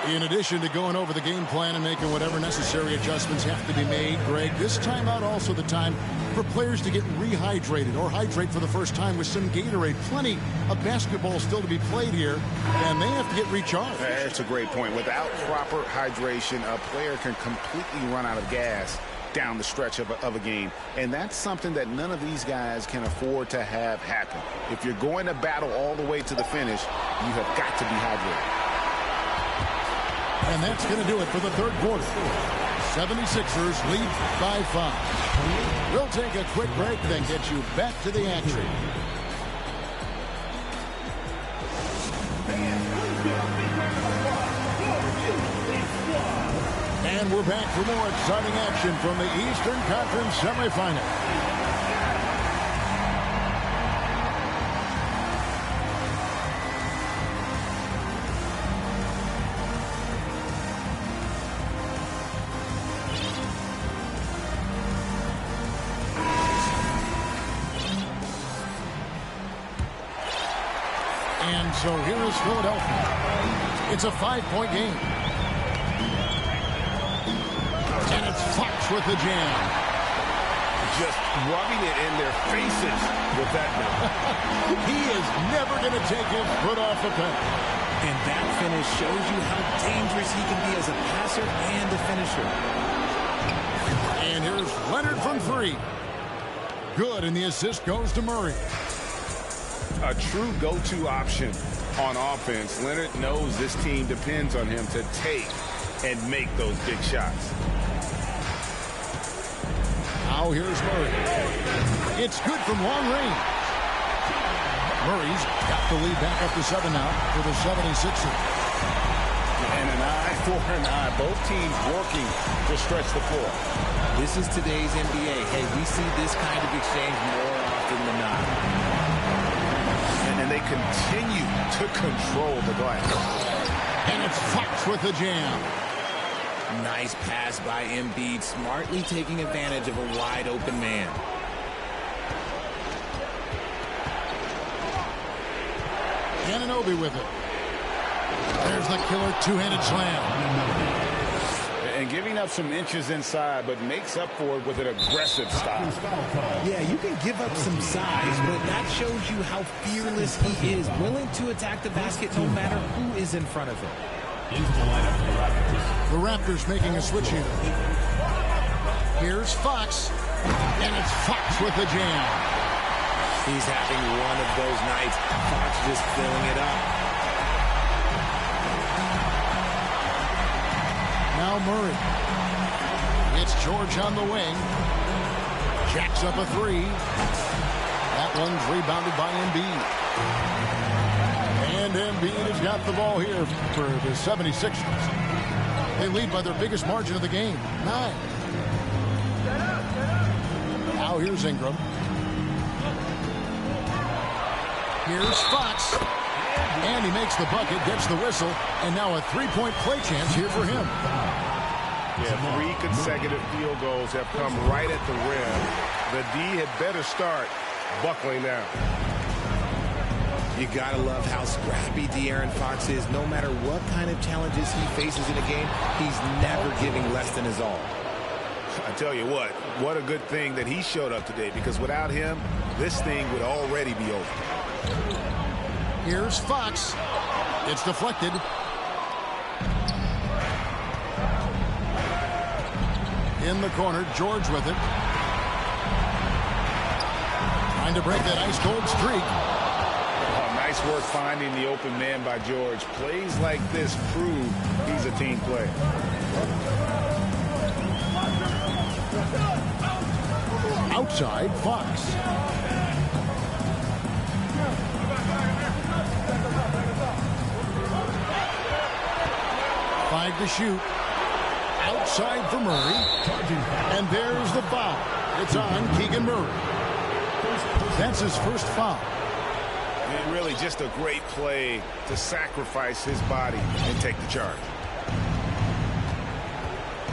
In addition to going over the game plan and making whatever necessary adjustments have to be made, Greg, this timeout also the time for players to get rehydrated or hydrate for the first time with some Gatorade. Plenty of basketball still to be played here, and they have to get recharged. That's a great point. Without proper hydration, a player can completely run out of gas down the stretch of a game. And that's something that none of these guys can afford to have happen. If you're going to battle all the way to the finish, you have got to be hydrated. And that's going to do it for the third quarter. 76ers lead by 5. We'll take a quick break, then get you back to the action. And we're back for more exciting action from the Eastern Conference semifinal. So here is Philadelphia. It's a 5-point game. And it's Fox with the jam. Just rubbing it in their faces with that one. He is never going to take his foot off the pedal. And that finish shows you how dangerous he can be as a passer and a finisher. And here's Leonard from 3. Good, and the assist goes to Murray. A true go-to option on offense. Leonard knows this team depends on him to take and make those big shots. Now here's Murray. It's good from long range. Murray's got the lead back up to 7 now for the 76ers. And an eye for an eye. Both teams working to stretch the floor. This is today's NBA. Hey, we see this kind of exchange more often than not. And they continue to control the glass. And it's Fox with the jam. Nice pass by Embiid, smartly taking advantage of a wide open man. Anunoby with it. There's the killer two-handed slam. And giving up some inches inside, but makes up for it with an aggressive style. Yeah, you can give up some size, but that shows you how fearless he is, willing to attack the basket no matter who is in front of him. The Raptors making a switch here. Here's Fox, and it's Fox with the jam. He's having one of those nights. Fox just filling it up. Now Murray. It's George on the wing. Jacks up a three. That one's rebounded by Embiid. And Embiid has got the ball here for the 76ers. They lead by their biggest margin of the game, 9. Now here's Ingram. Here's Fox. And he makes the bucket, gets the whistle, and now a three-point play chance here for him. Yeah, 3 consecutive field goals have come right at the rim. The D had better start buckling down. You gotta love how scrappy De'Aaron Fox is. No matter what kind of challenges he faces in a game, he's never giving less than his all. I tell you what a good thing that he showed up today, because without him, this thing would already be over. Here's Fox. It's deflected. In the corner, George with it. Trying to break that ice-cold streak. Oh, nice work finding the open man by George. Plays like this prove he's a team player. Outside, Fox. Five to shoot. Outside for Murray. And there's the foul. It's on Keegan Murray. That's his first foul. And really just a great play to sacrifice his body and take the charge.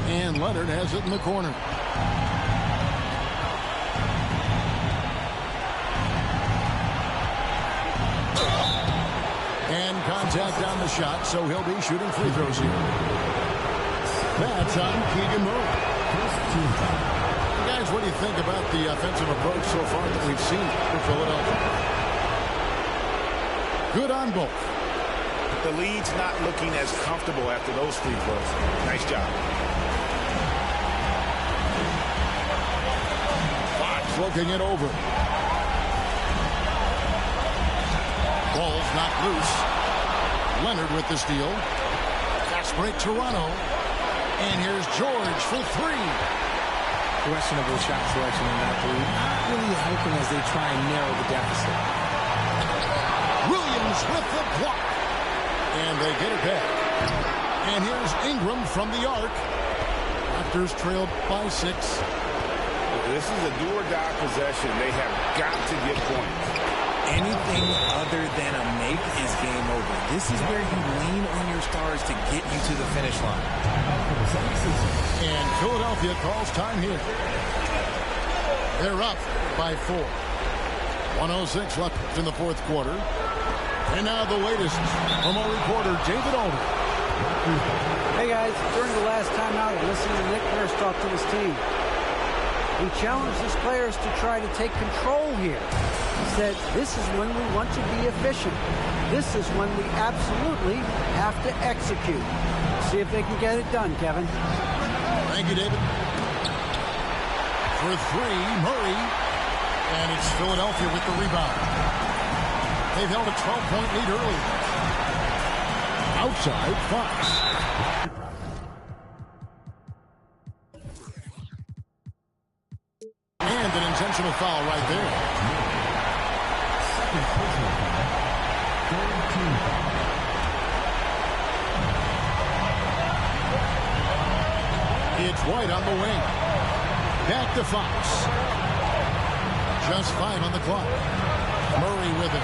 And Leonard has it in the corner. And contact on the shot, so he'll be shooting free throws here. That's on Keegan Murray. Guys, what do you think about the offensive approach so far that we've seen for Philadelphia? Good on both. The lead's not looking as comfortable after those free throws. Nice job. Fox looking it over. Ball's not loose. Leonard with the steal. Fast break Toronto. And here's George for three. Questionable shot selection in that three. Not really helping as they try and narrow the deficit. Williams with the block. And they get it back. And here's Ingram from the arc. Raptors trailed by 6. This is a do-or-die possession. They have got to get points. Anything other than a make is game over. This is where you lean on your stars to get you to the finish line. And Philadelphia calls time here. They're up by 4. 1:06 left in the fourth quarter. And now the latest from our reporter, David Alder. Hey guys, during the last timeout, I listened to Nick Nurse talk to his team. He challenged his players to try to take control here. He said, this is when we want to be efficient. This is when we absolutely have to execute. See if they can get it done, Kevin. Thank you, David. For three, Murray. And it's Philadelphia with the rebound. They've held a 12-point lead early. Outside, Fox. And an intentional foul right there. It's White on the wing. Back to Fox. Just 5 on the clock. Murray with it.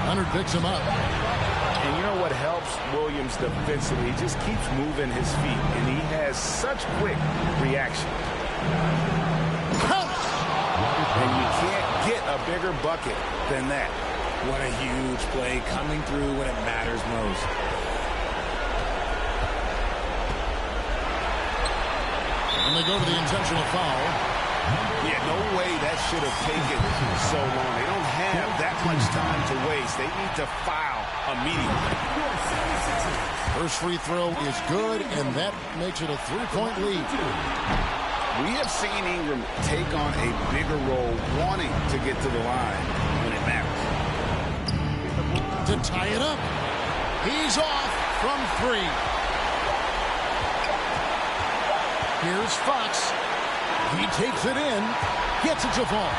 Leonard picks him up. And you know what helps Williams defensively? He just keeps moving his feet, and he has such quick reaction. And you can't get a bigger bucket than that. What a huge play coming through when it matters most. And they go to the intentional foul. Yeah, no way that should have taken so long. They don't have that much time to waste. They need to foul immediately. First free throw is good, and that makes it a 3-point lead. We have seen Ingram take on a bigger role wanting to get to the line. When it matters. To tie it up. He's off from 3. Here's Fox. He takes it in. Gets it to fall.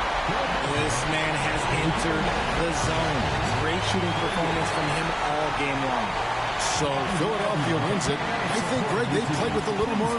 This man has entered the zone. Great shooting performance from him all game long. So Philadelphia wins it. I think, Greg, they played with a little more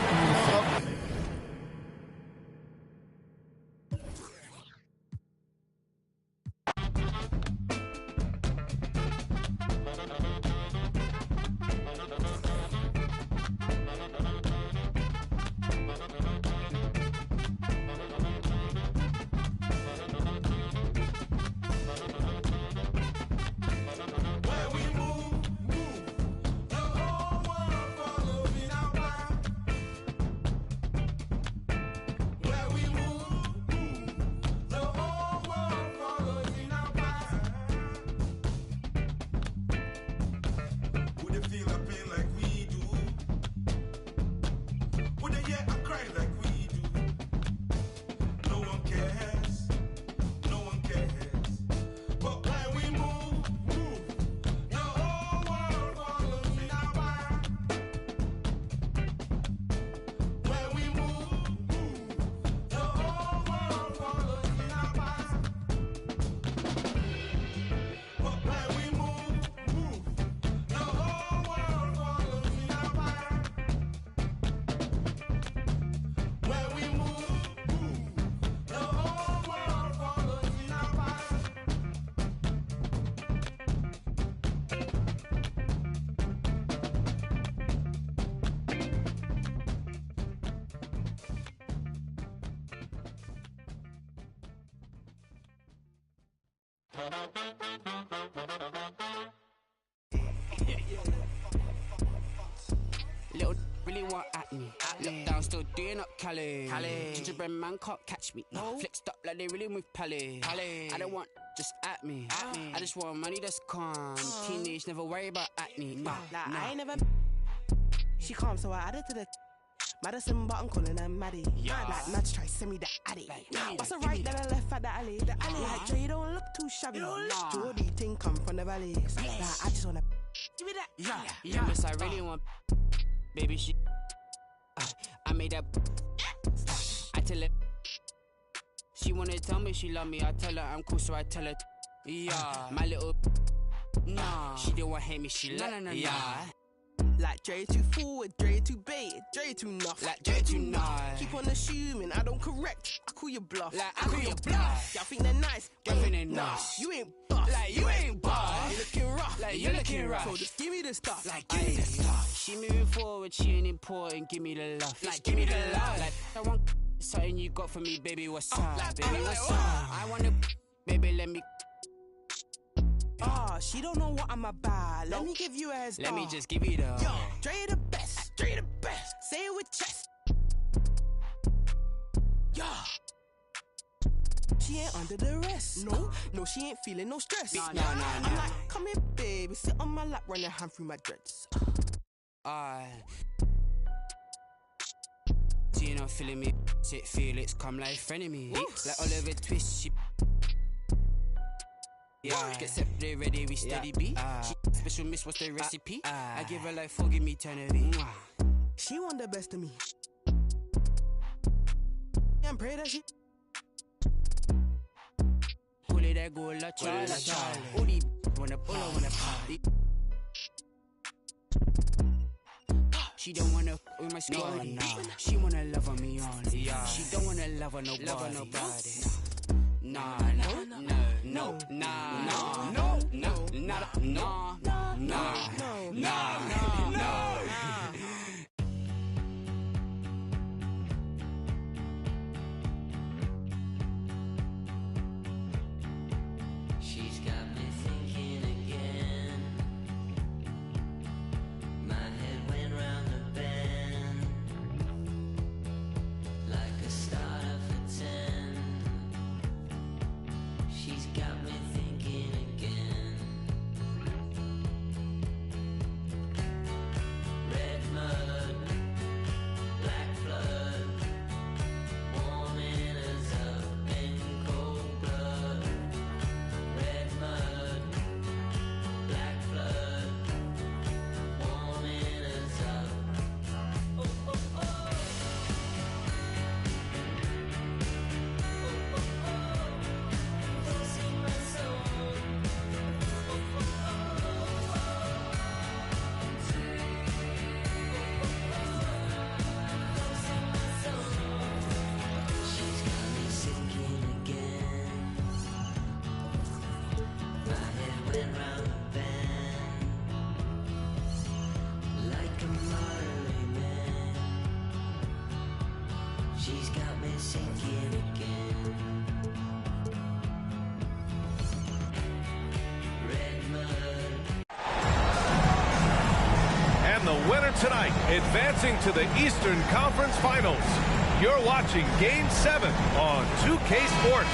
Little really want at me. Look down, still doing up Cali. Gingerbread man can't catch me. Flexed up like they really move Pally. I don't want just at me. I just want money that's calm. Teenage, never worry about acne. I ain't never. She calm, so I added to the. Madison, but I'm calling her Maddie. Like Madge try send me the addy. What's the right, then I left at the alley. Like Jay don't look too shabby. Jordy ting come from the valley. Like I just wanna give me that. Yeah, miss, I really want. Baby, she. I made that. I tell her. She wanna tell me she love me. I tell her I'm cool, so I tell her. Yeah, my little. Nah, she didn't want to hate me. She love me. Yeah. Like Dre too forward, Dre too bait, Dre too nuff. Like Dre too nice. Keep on assuming I don't correct. I call you bluff. Like I call you bluff. Y'all think they're nice, y'all think they're nice. You ain't buff. Like you ain't buff. You looking rough. Like you looking rough. So just give me the stuff. Like give me the stuff. She moving forward, she ain't important. Give me the love. Like give me the love. Like I want something you got for me, baby. What's up? Like, baby, what's up? I wanna, baby, let me. She don't know what I'm about. Let me give you a head start. Let me just give you the. Yo, Dre the best. Dre the best. Say it with chest. Yo. She ain't under the rest. No, she ain't feeling no stress. Nah. I'm like, come here, baby. Sit on my lap, run your hand through my dreads. So you know, feeling me. Sit Felix, come like frenemy. Like Oliver Twist, she. Yeah, get separate, ready, we steady beat. Special miss, what's the recipe? I give her like 4, give me eternity. She want the best of me. And pray that she. Pull it, that go, la Charlie. All these wanna party. She don't wanna with my squad. She wanna love on me on. She don't wanna love on nobody. Nah. She's got me thinking again. My head went round the bend like a starter for 10. She's got me thinking again. tonight, advancing to the Eastern Conference Finals. You're watching Game 7 on 2K Sports.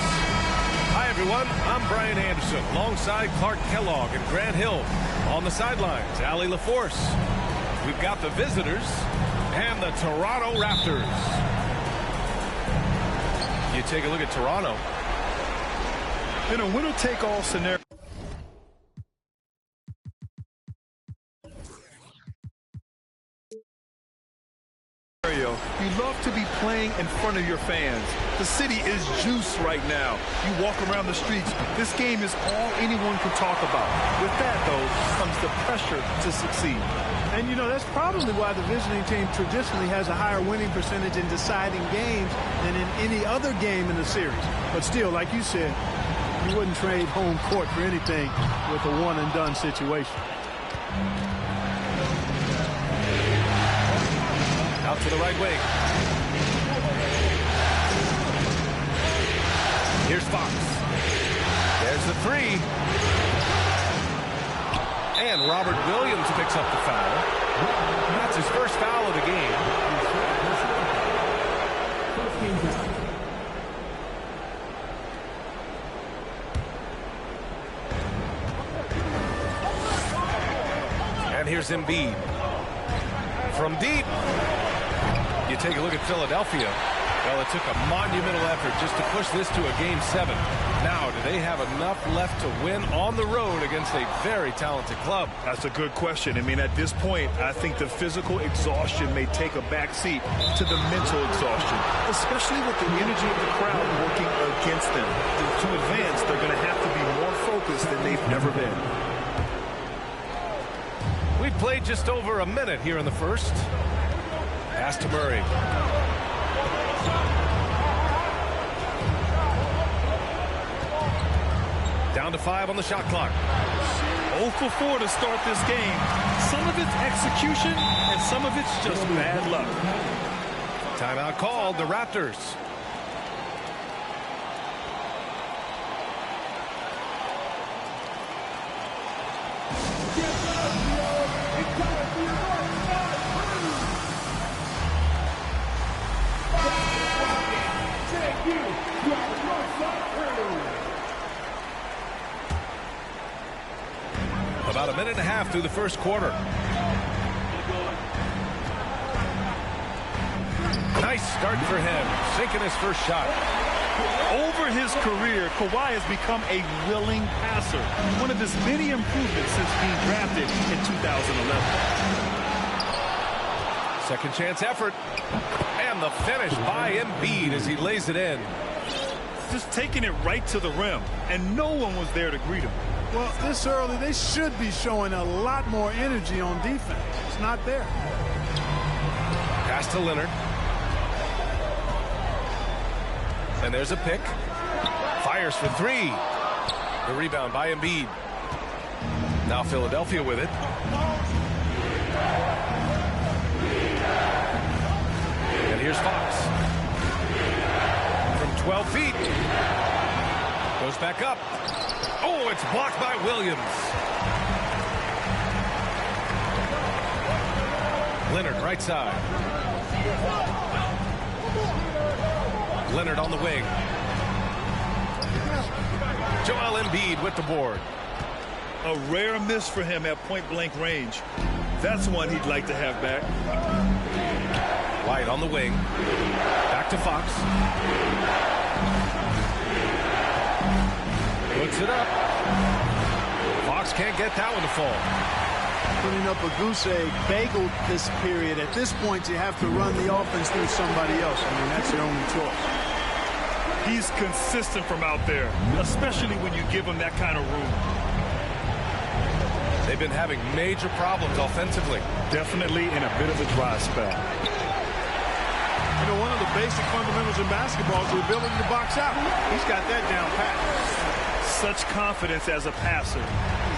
Hi, everyone. I'm Brian Anderson, alongside Clark Kellogg and Grant Hill. On the sidelines, Allie LaForce. We've got the visitors and the Toronto Raptors. You take a look at Toronto. In a winner-take-all scenario, you love to be playing in front of your fans. The city is juice right now. You walk around the streets. This game is all anyone can talk about. With that, though, comes the pressure to succeed. And, you know, that's probably why the visiting team traditionally has a higher winning percentage in deciding games than in any other game in the series. But still, like you said, you wouldn't trade home court for anything with a one-and-done situation. Out to the right wing. Here's Fox. There's the three. And Robert Williams picks up the foul. That's his first foul of the game. And here's Embiid. From deep. You take a look at Philadelphia. Well, it took a monumental effort just to push this to a Game 7. Now, do they have enough left to win on the road against a very talented club? That's a good question. I mean, at this point, I think the physical exhaustion may take a backseat to the mental exhaustion, especially with the energy of the crowd working against them. To advance, they're going to have to be more focused than they've ever been. We've played just over a minute here in the first. Pass to Murray. Down to 5 on the shot clock. 0 for 4 to start this game. Some of it's execution, and some of it's just bad luck. Timeout called, the Raptors. About a minute and a half through the first quarter. Nice start for him, sinking his first shot. Over his career, Kawhi has become a willing passer. One of his many improvements since being drafted in 2011. Second chance effort. And the finish by Embiid as he lays it in. Just taking it right to the rim, and no one was there to greet him. Well, this early, they should be showing a lot more energy on defense. It's not there. Pass to Leonard. And there's a pick. Fires for three. The rebound by Embiid. Now Philadelphia with it. And here's Fox. From 12 feet. Goes back up. Oh, it's blocked by Williams. Leonard, right side. Leonard on the wing. Joel Embiid with the board. A rare miss for him at point-blank range. That's one he'd like to have back. White on the wing. Back to Fox. Puts it up. Fox can't get that one to fall. Putting up a goose egg, bagel this period. At this point, you have to run the offense through somebody else. I mean, that's your only choice. He's consistent from out there, especially when you give him that kind of room. They've been having major problems offensively. Definitely in a bit of a dry spell. You know, one of the basic fundamentals in basketball is the ability to box out. He's got that down pat. Such confidence as a passer.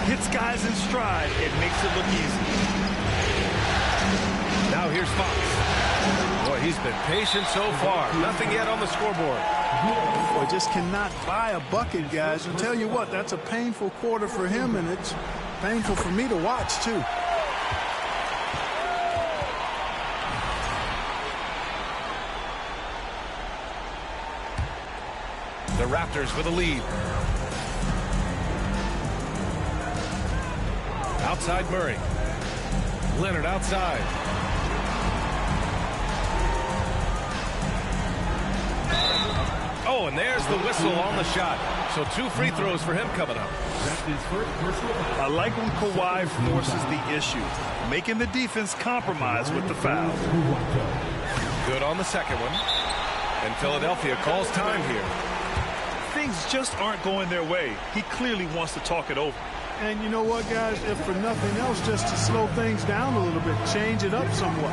Hits guys in stride. It makes it look easy. Now here's Fox. Boy, he's been patient so far. Nothing yet on the scoreboard. Boy, just cannot buy a bucket, guys. And tell you what, that's a painful quarter for him, and it's painful for me to watch, too. the Raptors with a lead. Outside Murray. Leonard outside. Oh, and there's the whistle on the shot. So 2 free throws for him coming up. I like when Kawhi forces the issue, making the defense compromise with the foul. Good on the second one. And Philadelphia calls time here. Things just aren't going their way. He clearly wants to talk it over. And you know what, guys? If for nothing else, just to slow things down a little bit, change it up somewhat.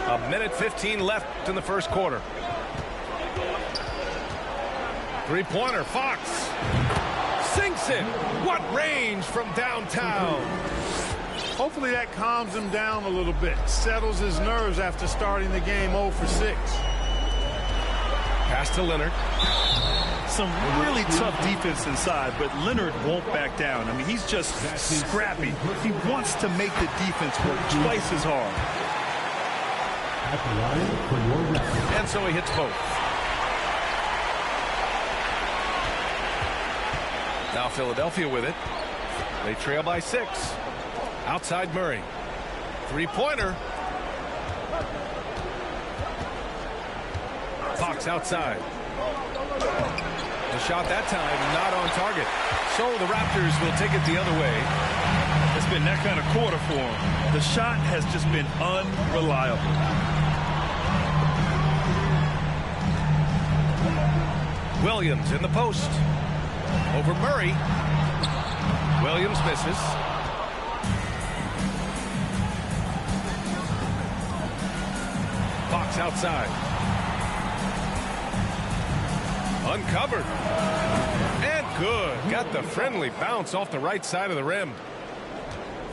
A minute 15 left in the first quarter. Three-pointer, Fox. Sinks it. What range from downtown. Hopefully that calms him down a little bit. Settles his nerves after starting the game 0 for 6. Pass to Leonard. Some really tough defense inside, but Leonard won't back down. I mean, he's just scrappy. He wants to make the defense work twice as hard. And so he hits both. Now Philadelphia with it. They trail by 6. Outside Murray. Three-pointer. Fox outside. The shot that time not on target. So the Raptors will take it the other way. It's been that kind of quarter for him. The shot has just been unreliable. Williams in the post. Over Murray. Williams misses. Fox outside. Uncovered. And good. Got the friendly bounce off the right side of the rim.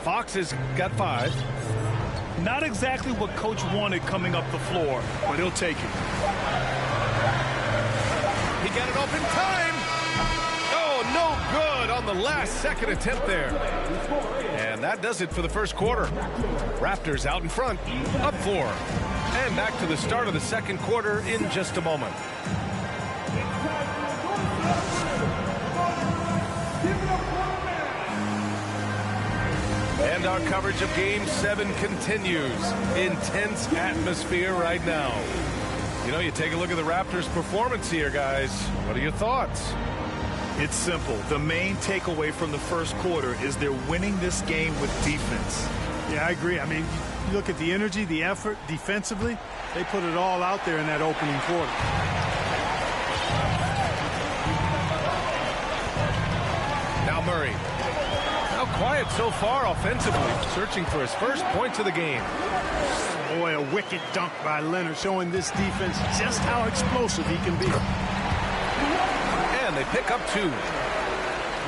Fox has got 5. Not exactly what coach wanted coming up the floor, but he'll take it. He got it off in time. Oh, no good on the last second attempt there. And that does it for the first quarter. Raptors out in front, up 4. And back to the start of the second quarter in just a moment. And our coverage of Game 7 continues. Intense atmosphere right now. You know, you take a look at the Raptors' performance here, guys. What are your thoughts? It's simple. The main takeaway from the first quarter is they're winning this game with defense. Yeah, I agree. I mean, you look at the energy, the effort, defensively, they put it all out there in that opening quarter. Now Murray. How quiet so far offensively, searching for his first points of the game. Boy, a wicked dunk by Leonard, showing this defense just how explosive he can be. And they pick up 2.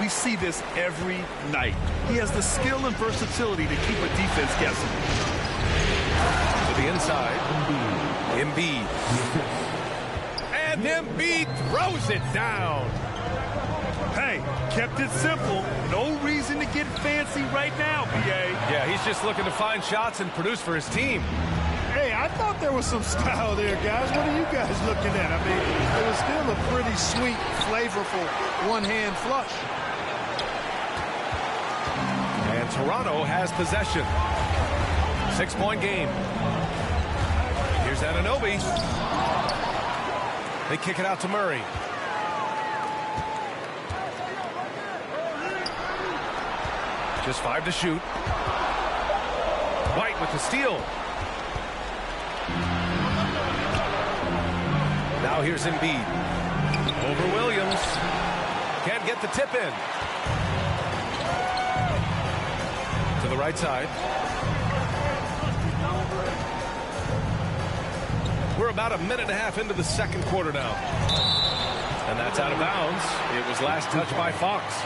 We see this every night. He has the skill and versatility to keep a defense guessing. To the inside. Embiid. And Embiid throws it down. Hey, kept it simple. No reason to get fancy right now, PA. Yeah, he's just looking to find shots and produce for his team. Hey, I thought there was some style there, guys. What are you guys looking at? I mean, it was still a pretty sweet, flavorful one-hand flush. And Toronto has possession. 6-point game. Here's Anunoby. They kick it out to Murray. Just 5 to shoot. White with the steal. Now here's Embiid. Over Williams. Can't get the tip in. To the right side. We're about a minute and a half into the second quarter now. And that's out of bounds. It was last touched by Fox.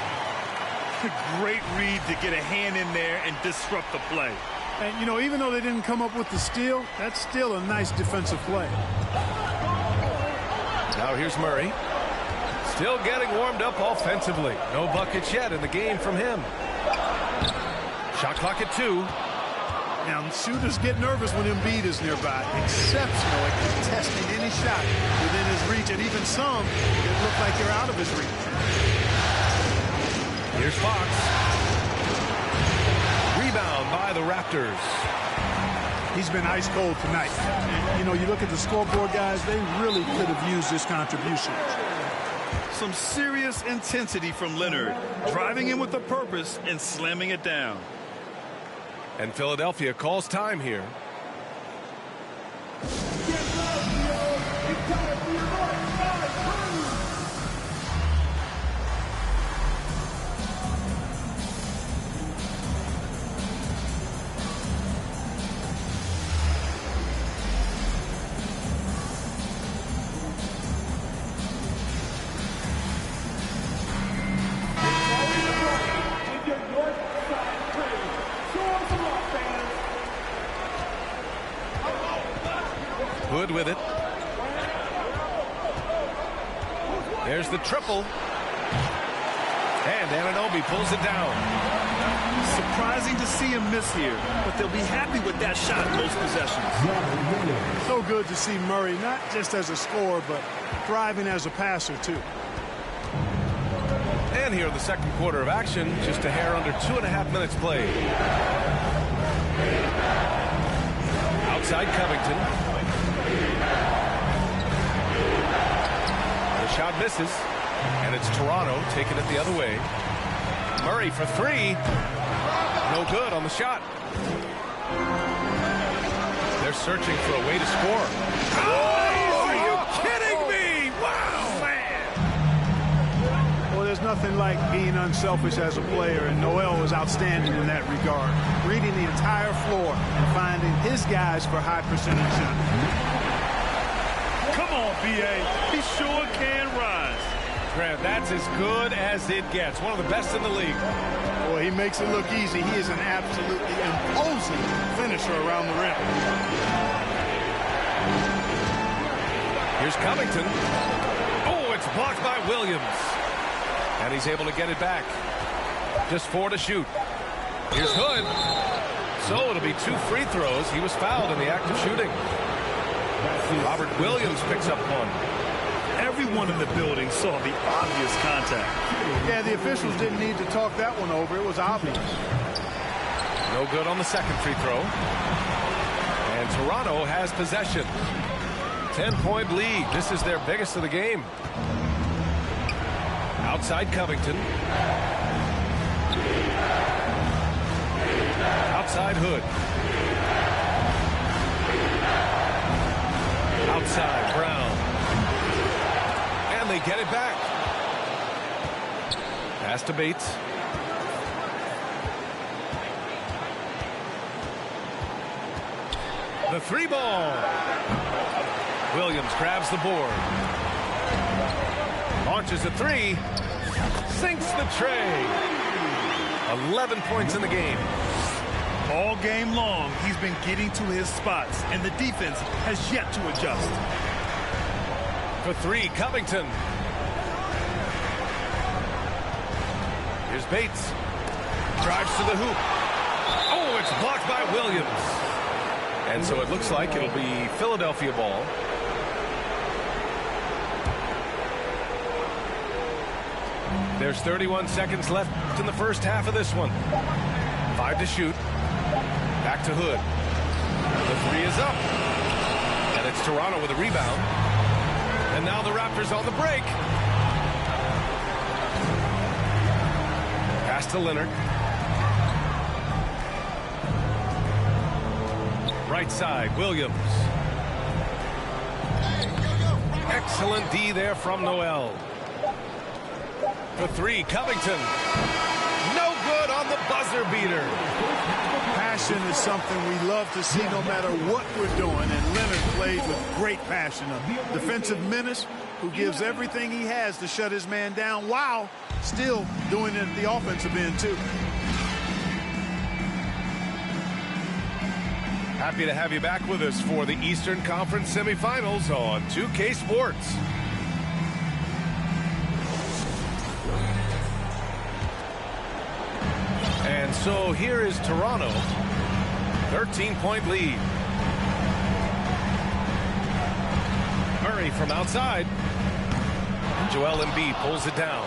Great read to get a hand in there and disrupt the play. And, you know, even though they didn't come up with the steal, that's still a nice defensive play. Now here's Murray. Still getting warmed up offensively. No buckets yet in the game from him. Shot clock at 2. Now, shooters get nervous when Embiid is nearby. Exceptional at contesting any shot within his reach, and even some that look like they're out of his reach. Here's Fox. Rebound by the Raptors. He's been ice cold tonight. And, you know, you look at the scoreboard, guys, they really could have used this contribution. Some serious intensity from Leonard, driving in with a purpose and slamming it down. And Philadelphia calls time here. Hood with it. There's the triple. And Anunoby pulls it down. Surprising to see him miss here, but they'll be happy with that shot most possessions. So good to see Murray, not just as a scorer, but thriving as a passer, too. And here in the second quarter of action, just a hair under 2.5 minutes played. Outside Covington. The shot misses, and it's Toronto taking it the other way. Murray for three. No good on the shot. They're searching for a way to score. Oh, are you kidding me? Wow, man. Well, there's nothing like being unselfish as a player, and Noel was outstanding in that regard. Reading the entire floor and finding his guys for high percentage shots. Come on, B.A. He sure can rise. Grant, that's as good as it gets. One of the best in the league. Boy, he makes it look easy. He is an absolutely imposing finisher around the rim. Here's Covington. Oh, it's blocked by Williams. And he's able to get it back. Just 4 to shoot. Here's Hood. So it'll be 2 free throws. He was fouled in the act of shooting. Robert Williams picks up one. Everyone in the building saw the obvious contact. Yeah, the officials didn't need to talk that one over. It was obvious. No good on the second free throw. And Toronto has possession. 10-point lead. This is their biggest of the game. Outside Covington. Outside Hood. Outside Brown. And they get it back. Pass to Bates. The 3 ball. Williams grabs the board. Launches a 3. Sinks the tray. 11 points in the game. All game long, he's been getting to his spots, and the defense has yet to adjust. For 3, Covington. Here's Bates. Drives to the hoop. Oh, it's blocked by Williams. And so it looks like it'll be Philadelphia ball. There's 31 seconds left in the first half of this one. 5 to shoot. Back to Hood. The 3 is up. And it's Toronto with a rebound. And now the Raptors on the break. Pass to Leonard. Right side, Williams. Excellent D there from Noel. For 3, Covington. No good on the buzzer beater. Passion is something we love to see no matter what we're doing, and Leonard plays with great passion. A defensive menace who gives everything he has to shut his man down while still doing it at the offensive end, too. Happy to have you back with us for the Eastern Conference semifinals on 2K Sports. And so here is Toronto. 13-point lead. Murray from outside. Joel Embiid pulls it down.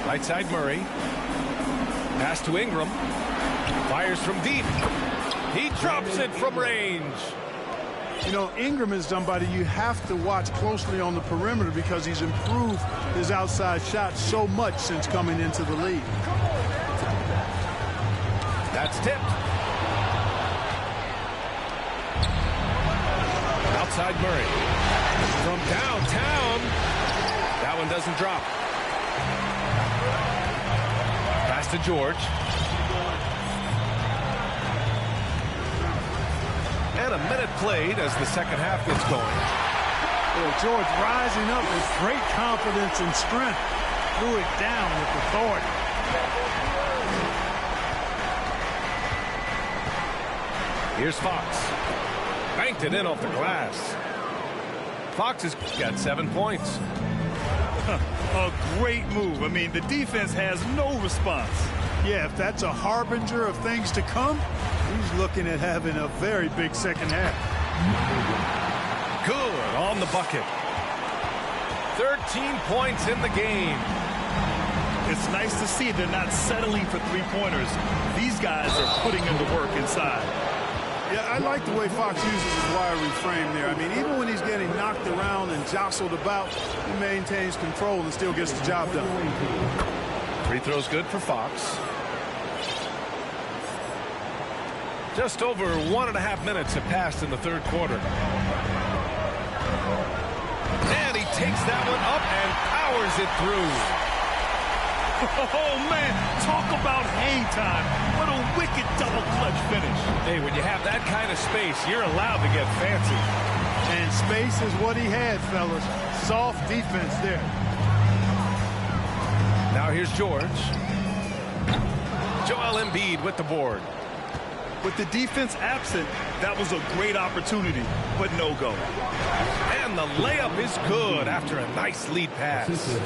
Right side Murray. Pass to Ingram. Fires from deep. He drops it from range. You know, Ingram is somebody you have to watch closely on the perimeter because he's improved his outside shot so much since coming into the league. That's tipped. Outside Murray. From downtown. That one doesn't drop. Pass to George. And a minute played as the second half gets going. Well, George rising up with great confidence and strength. Threw it down with authority. Here's Fox. Banked it in off the glass. Fox has got 7 points. A great move. I mean, the defense has no response. Yeah, if that's a harbinger of things to come, he's looking at having a very big second half. Good on the bucket. 13 points in the game. It's nice to see they're not settling for three-pointers. These guys are putting in the work inside. Yeah, I like the way Fox uses his wiry frame there. I mean, even when he's getting knocked around and jostled about, he maintains control and still gets the job done. Free throw's good for Fox. Just over 1.5 minutes have passed in the third quarter. And he takes that one up and powers it through. Oh, man, talk about hang time. What a wicked double clutch finish. Hey, when you have that kind of space, you're allowed to get fancy. And space is what he had, fellas. Soft defense there. Now here's George. Joel Embiid with the board. With the defense absent, that was a great opportunity, but no go. And the layup is good after a nice lead pass.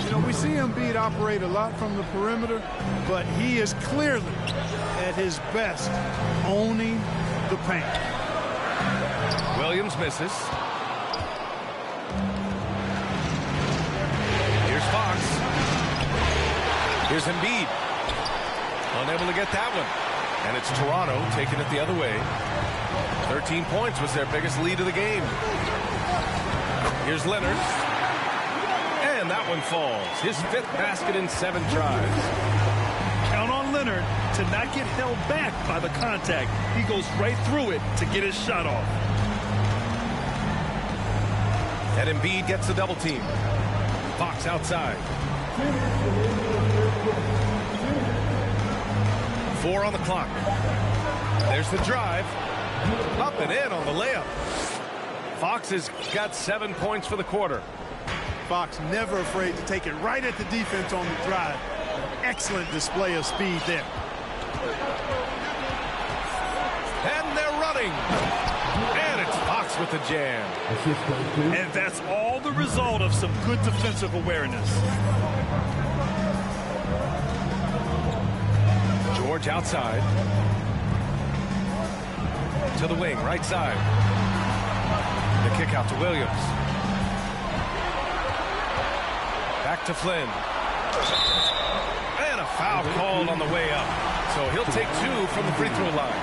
You know, we see Embiid operate a lot from the perimeter, but he is clearly at his best owning the paint. Williams misses. Here's Fox. Here's Embiid. Unable to get that one. And it's Toronto taking it the other way. 13 points was their biggest lead of the game. Here's Leonard. And that one falls. His 5th basket in 7 tries. Count on Leonard to not get held back by the contact. He goes right through it to get his shot off. And Embiid gets the double team. Fox outside. 4 on the clock. There's the drive. Up and in on the layup. Fox has got 7 points for the quarter. Fox never afraid to take it right at the defense on the drive. Excellent display of speed there. And they're running. And it's Fox with the jam. And that's all the result of some good defensive awareness. George outside. To the wing, right side. The kick out to Williams. Back to Flynn. And a foul called on the way up. So he'll take 2 from the free throw line.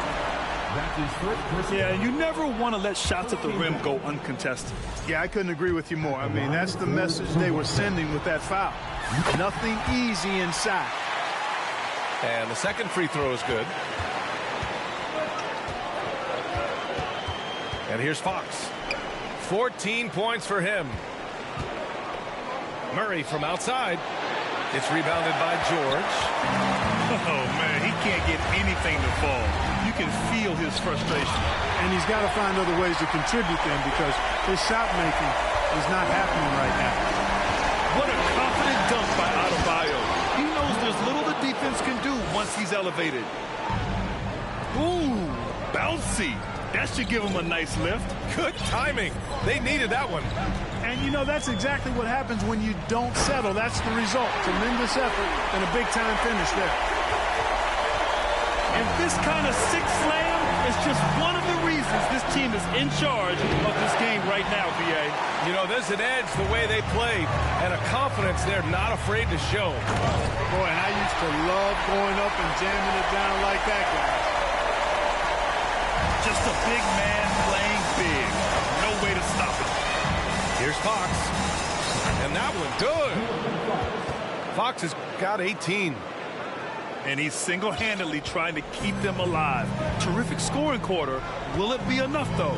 Yeah, you never want to let shots at the rim go uncontested. Yeah, I couldn't agree with you more. I mean, that's the message they were sending with that foul. Nothing easy inside. And the second free throw is good. And here's Fox. 14 points for him. Murray from outside. It's rebounded by George. Oh, man, he can't get anything to fall. You can feel his frustration. And he's got to find other ways to contribute then because his shot making is not happening right now. What a confident dunk by Adebayo. He knows there's little the defense can do once he's elevated. Ooh, bouncy. That should give him a nice lift. Good timing. They needed that one. And, you know, that's exactly what happens when you don't settle. That's the result. Tremendous effort and a big-time finish there. And this kind of sick slam is just one of the reasons this team is in charge of this game right now, B.A. You know, there's an edge the way they play and a confidence they're not afraid to show. Boy, and I used to love going up and jamming it down like that guy. Just a big man playing big. No way to stop it. Here's Fox. And that one, good. Fox has got 18. And he's single-handedly trying to keep them alive. Terrific scoring quarter. Will it be enough, though?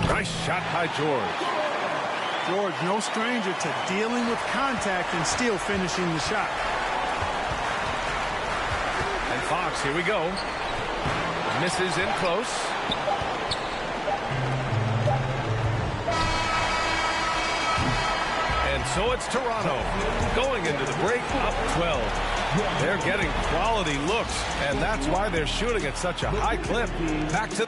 Nice shot by George. George, no stranger to dealing with contact and still finishing the shot. And Fox, here we go. Misses in close. And so it's Toronto going into the break up 12. They're getting quality looks, and that's why they're shooting at such a high clip. Back to...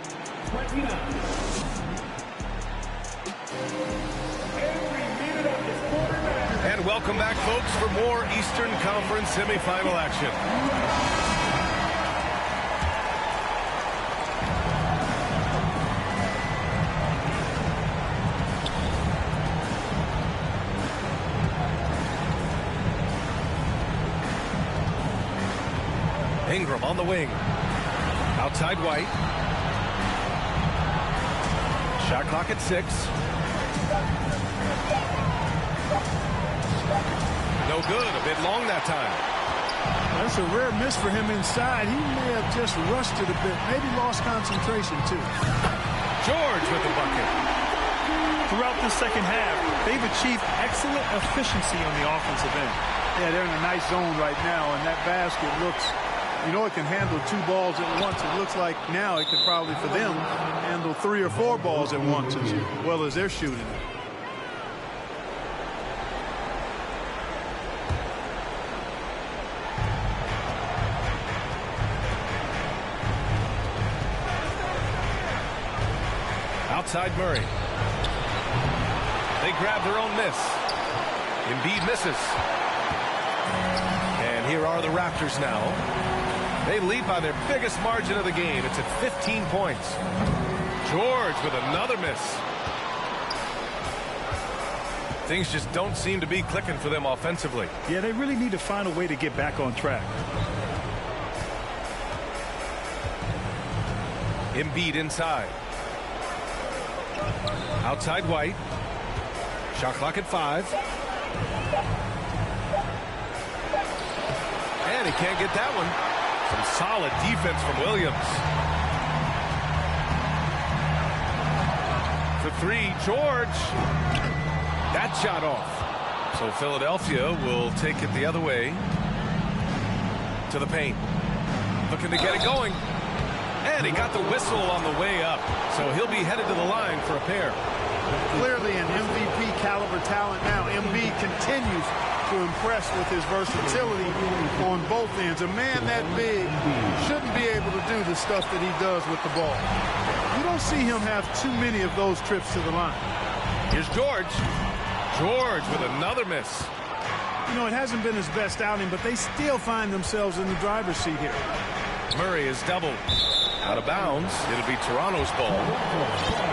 And welcome back, folks, for more Eastern Conference semifinal action. Ingram on the wing. Outside White. Shot clock at 6. No good. A bit long that time. That's a rare miss for him inside. He may have just rushed it a bit. Maybe lost concentration, too. George with the bucket. Throughout the second half, they've achieved excellent efficiency on the offensive end. Yeah, they're in a nice zone right now, and that basket looks... You know, it can handle 2 balls at once. It looks like now it could probably, for them, handle 3 or 4 balls at once as well as they're shooting. Outside Murray. They grab their own miss. Embiid misses. And here are the Raptors now. They lead by their biggest margin of the game. It's at 15 points. George with another miss. Things just don't seem to be clicking for them offensively. Yeah, they really need to find a way to get back on track. Embiid inside. Outside White. Shot clock at 5. And he can't get that one. Some solid defense from Williams. For 3, George. That shot off. So Philadelphia will take it the other way to the paint. Looking to get it going. And he got the whistle on the way up. So he'll be headed to the line for a pair. Clearly an MVP caliber talent now. Embiid continues to impress with his versatility on both ends. A man that big shouldn't be able to do the stuff that he does with the ball. You don't see him have too many of those trips to the line. Here's George. George with another miss. You know, it hasn't been his best outing, but they still find themselves in the driver's seat here. Murray is doubled. Out of bounds. It'll be Toronto's ball.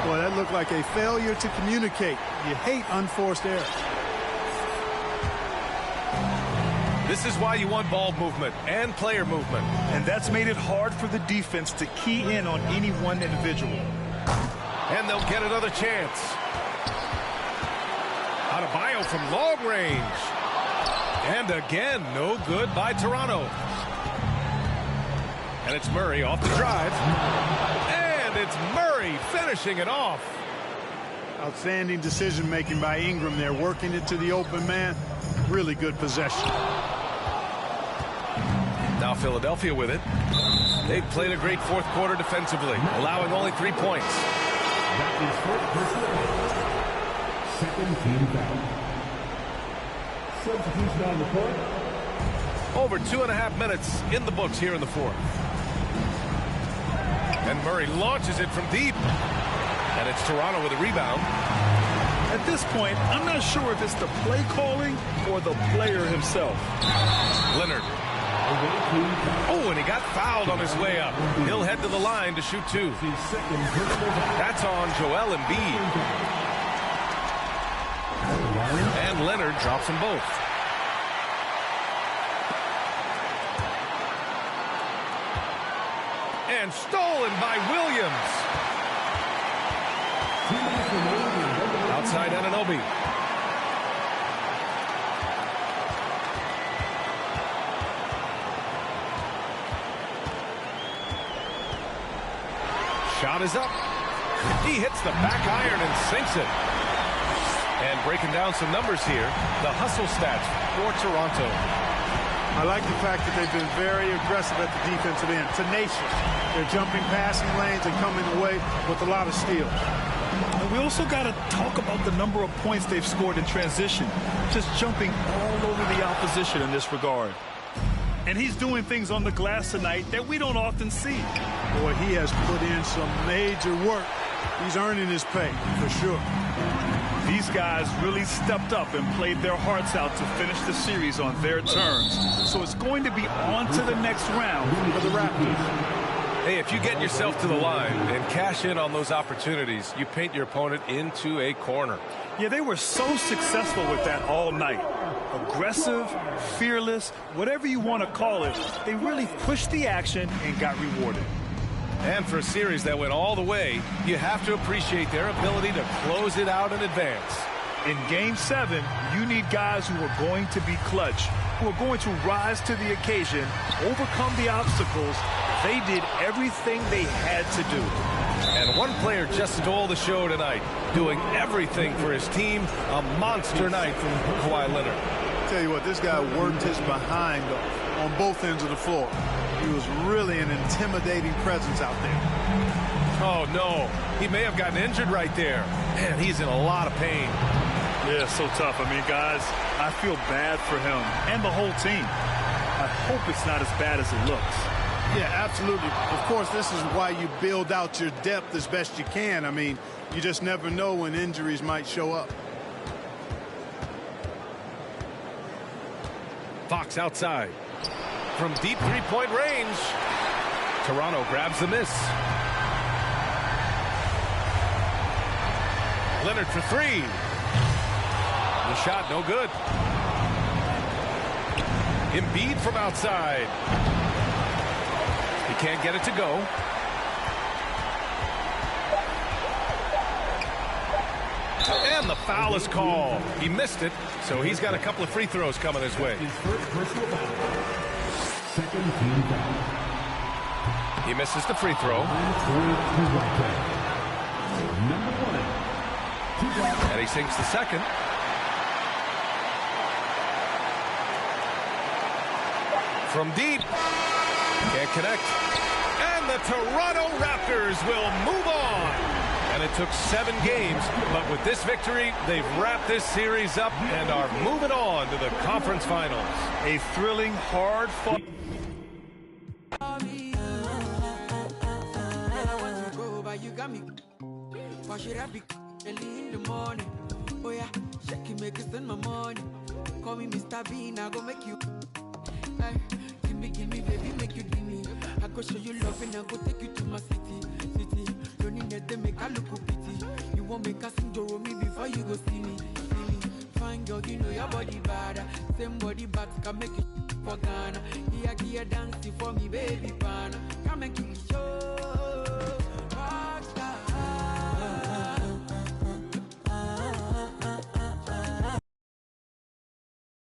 Boy, that looked like a failure to communicate. You hate unforced errors. This is why you want ball movement and player movement. And that's made it hard for the defense to key in on any one individual. And they'll get another chance. Adebayo from long range. And again, no good by Toronto. And it's Murray off the drive. And it's Murray finishing it off. Outstanding decision-making by Ingram there, working it to the open man. Really good possession. Now Philadelphia with it. They've played a great fourth quarter defensively, allowing only 3 points. That is first personal. Second team foul. Substitution on the court. Over 2.5 minutes in the books here in the fourth. And Murray launches it from deep. And it's Toronto with a rebound. At this point, I'm not sure if it's the play calling or the player himself. Leonard. Oh, and he got fouled on his way up. He'll head to the line to shoot 2. That's on Joel Embiid. And Leonard drops them both. And stolen by Williams. Outside Anunoby. Shot is up. He hits the back iron and sinks it. And breaking down some numbers here, the hustle stats for Toronto. I like the fact that they've been very aggressive at the defensive end, tenacious. They're jumping passing lanes and coming away with a lot of steals. And we also got to talk about the number of points they've scored in transition, just jumping all over the opposition in this regard. And he's doing things on the glass tonight that we don't often see. Boy, he has put in some major work. He's earning his pay, for sure. These guys really stepped up and played their hearts out to finish the series on their terms. So it's going to be on to the next round for the Raptors. Hey, if you get yourself to the line and cash in on those opportunities, you paint your opponent into a corner. Yeah, they were so successful with that all night. Aggressive, fearless, whatever you want to call it, they really pushed the action and got rewarded. And for a series that went all the way, you have to appreciate their ability to close it out in advance. In Game 7, you need guys who are going to be clutch, who are going to rise to the occasion, overcome the obstacles. They did everything they had to do. And one player just stole the show tonight, doing everything for his team. A monster night from Kawhi Leonard. Tell you what, this guy worked his behind off on both ends of the floor. He was really an intimidating presence out there. Oh, no. He may have gotten injured right there. Man, he's in a lot of pain. Yeah, so tough. I mean, guys, I feel bad for him and the whole team. I hope it's not as bad as it looks. Yeah, absolutely. Of course, this is why you build out your depth as best you can. I mean, you just never know when injuries might show up. Fox outside. From deep three-point range, Toronto grabs the miss. Leonard for 3. The shot no good. Embiid from outside. He can't get it to go. And the foul is called. He missed it, so he's got a couple of free throws coming his way. He misses the free throw. And he sinks the second. From deep. Can't connect. And the Toronto Raptors will move on. And it took 7 games, but with this victory, they've wrapped this series up and are moving on to the conference finals. A thrilling, hard-fought. You got me. Why should I be early in the morning? Oh yeah, shake it, make it spend my money. Call me Mr. Bean, I go make you. Hey, give me, baby, make you give me. I go show you love and I go take you to my city. Don't need that, they make I look pity. You won't make us sing to me before you go see me. Fine girl, you know your body bad. Same body but can make you for Ghana. Here, dancing for me, baby.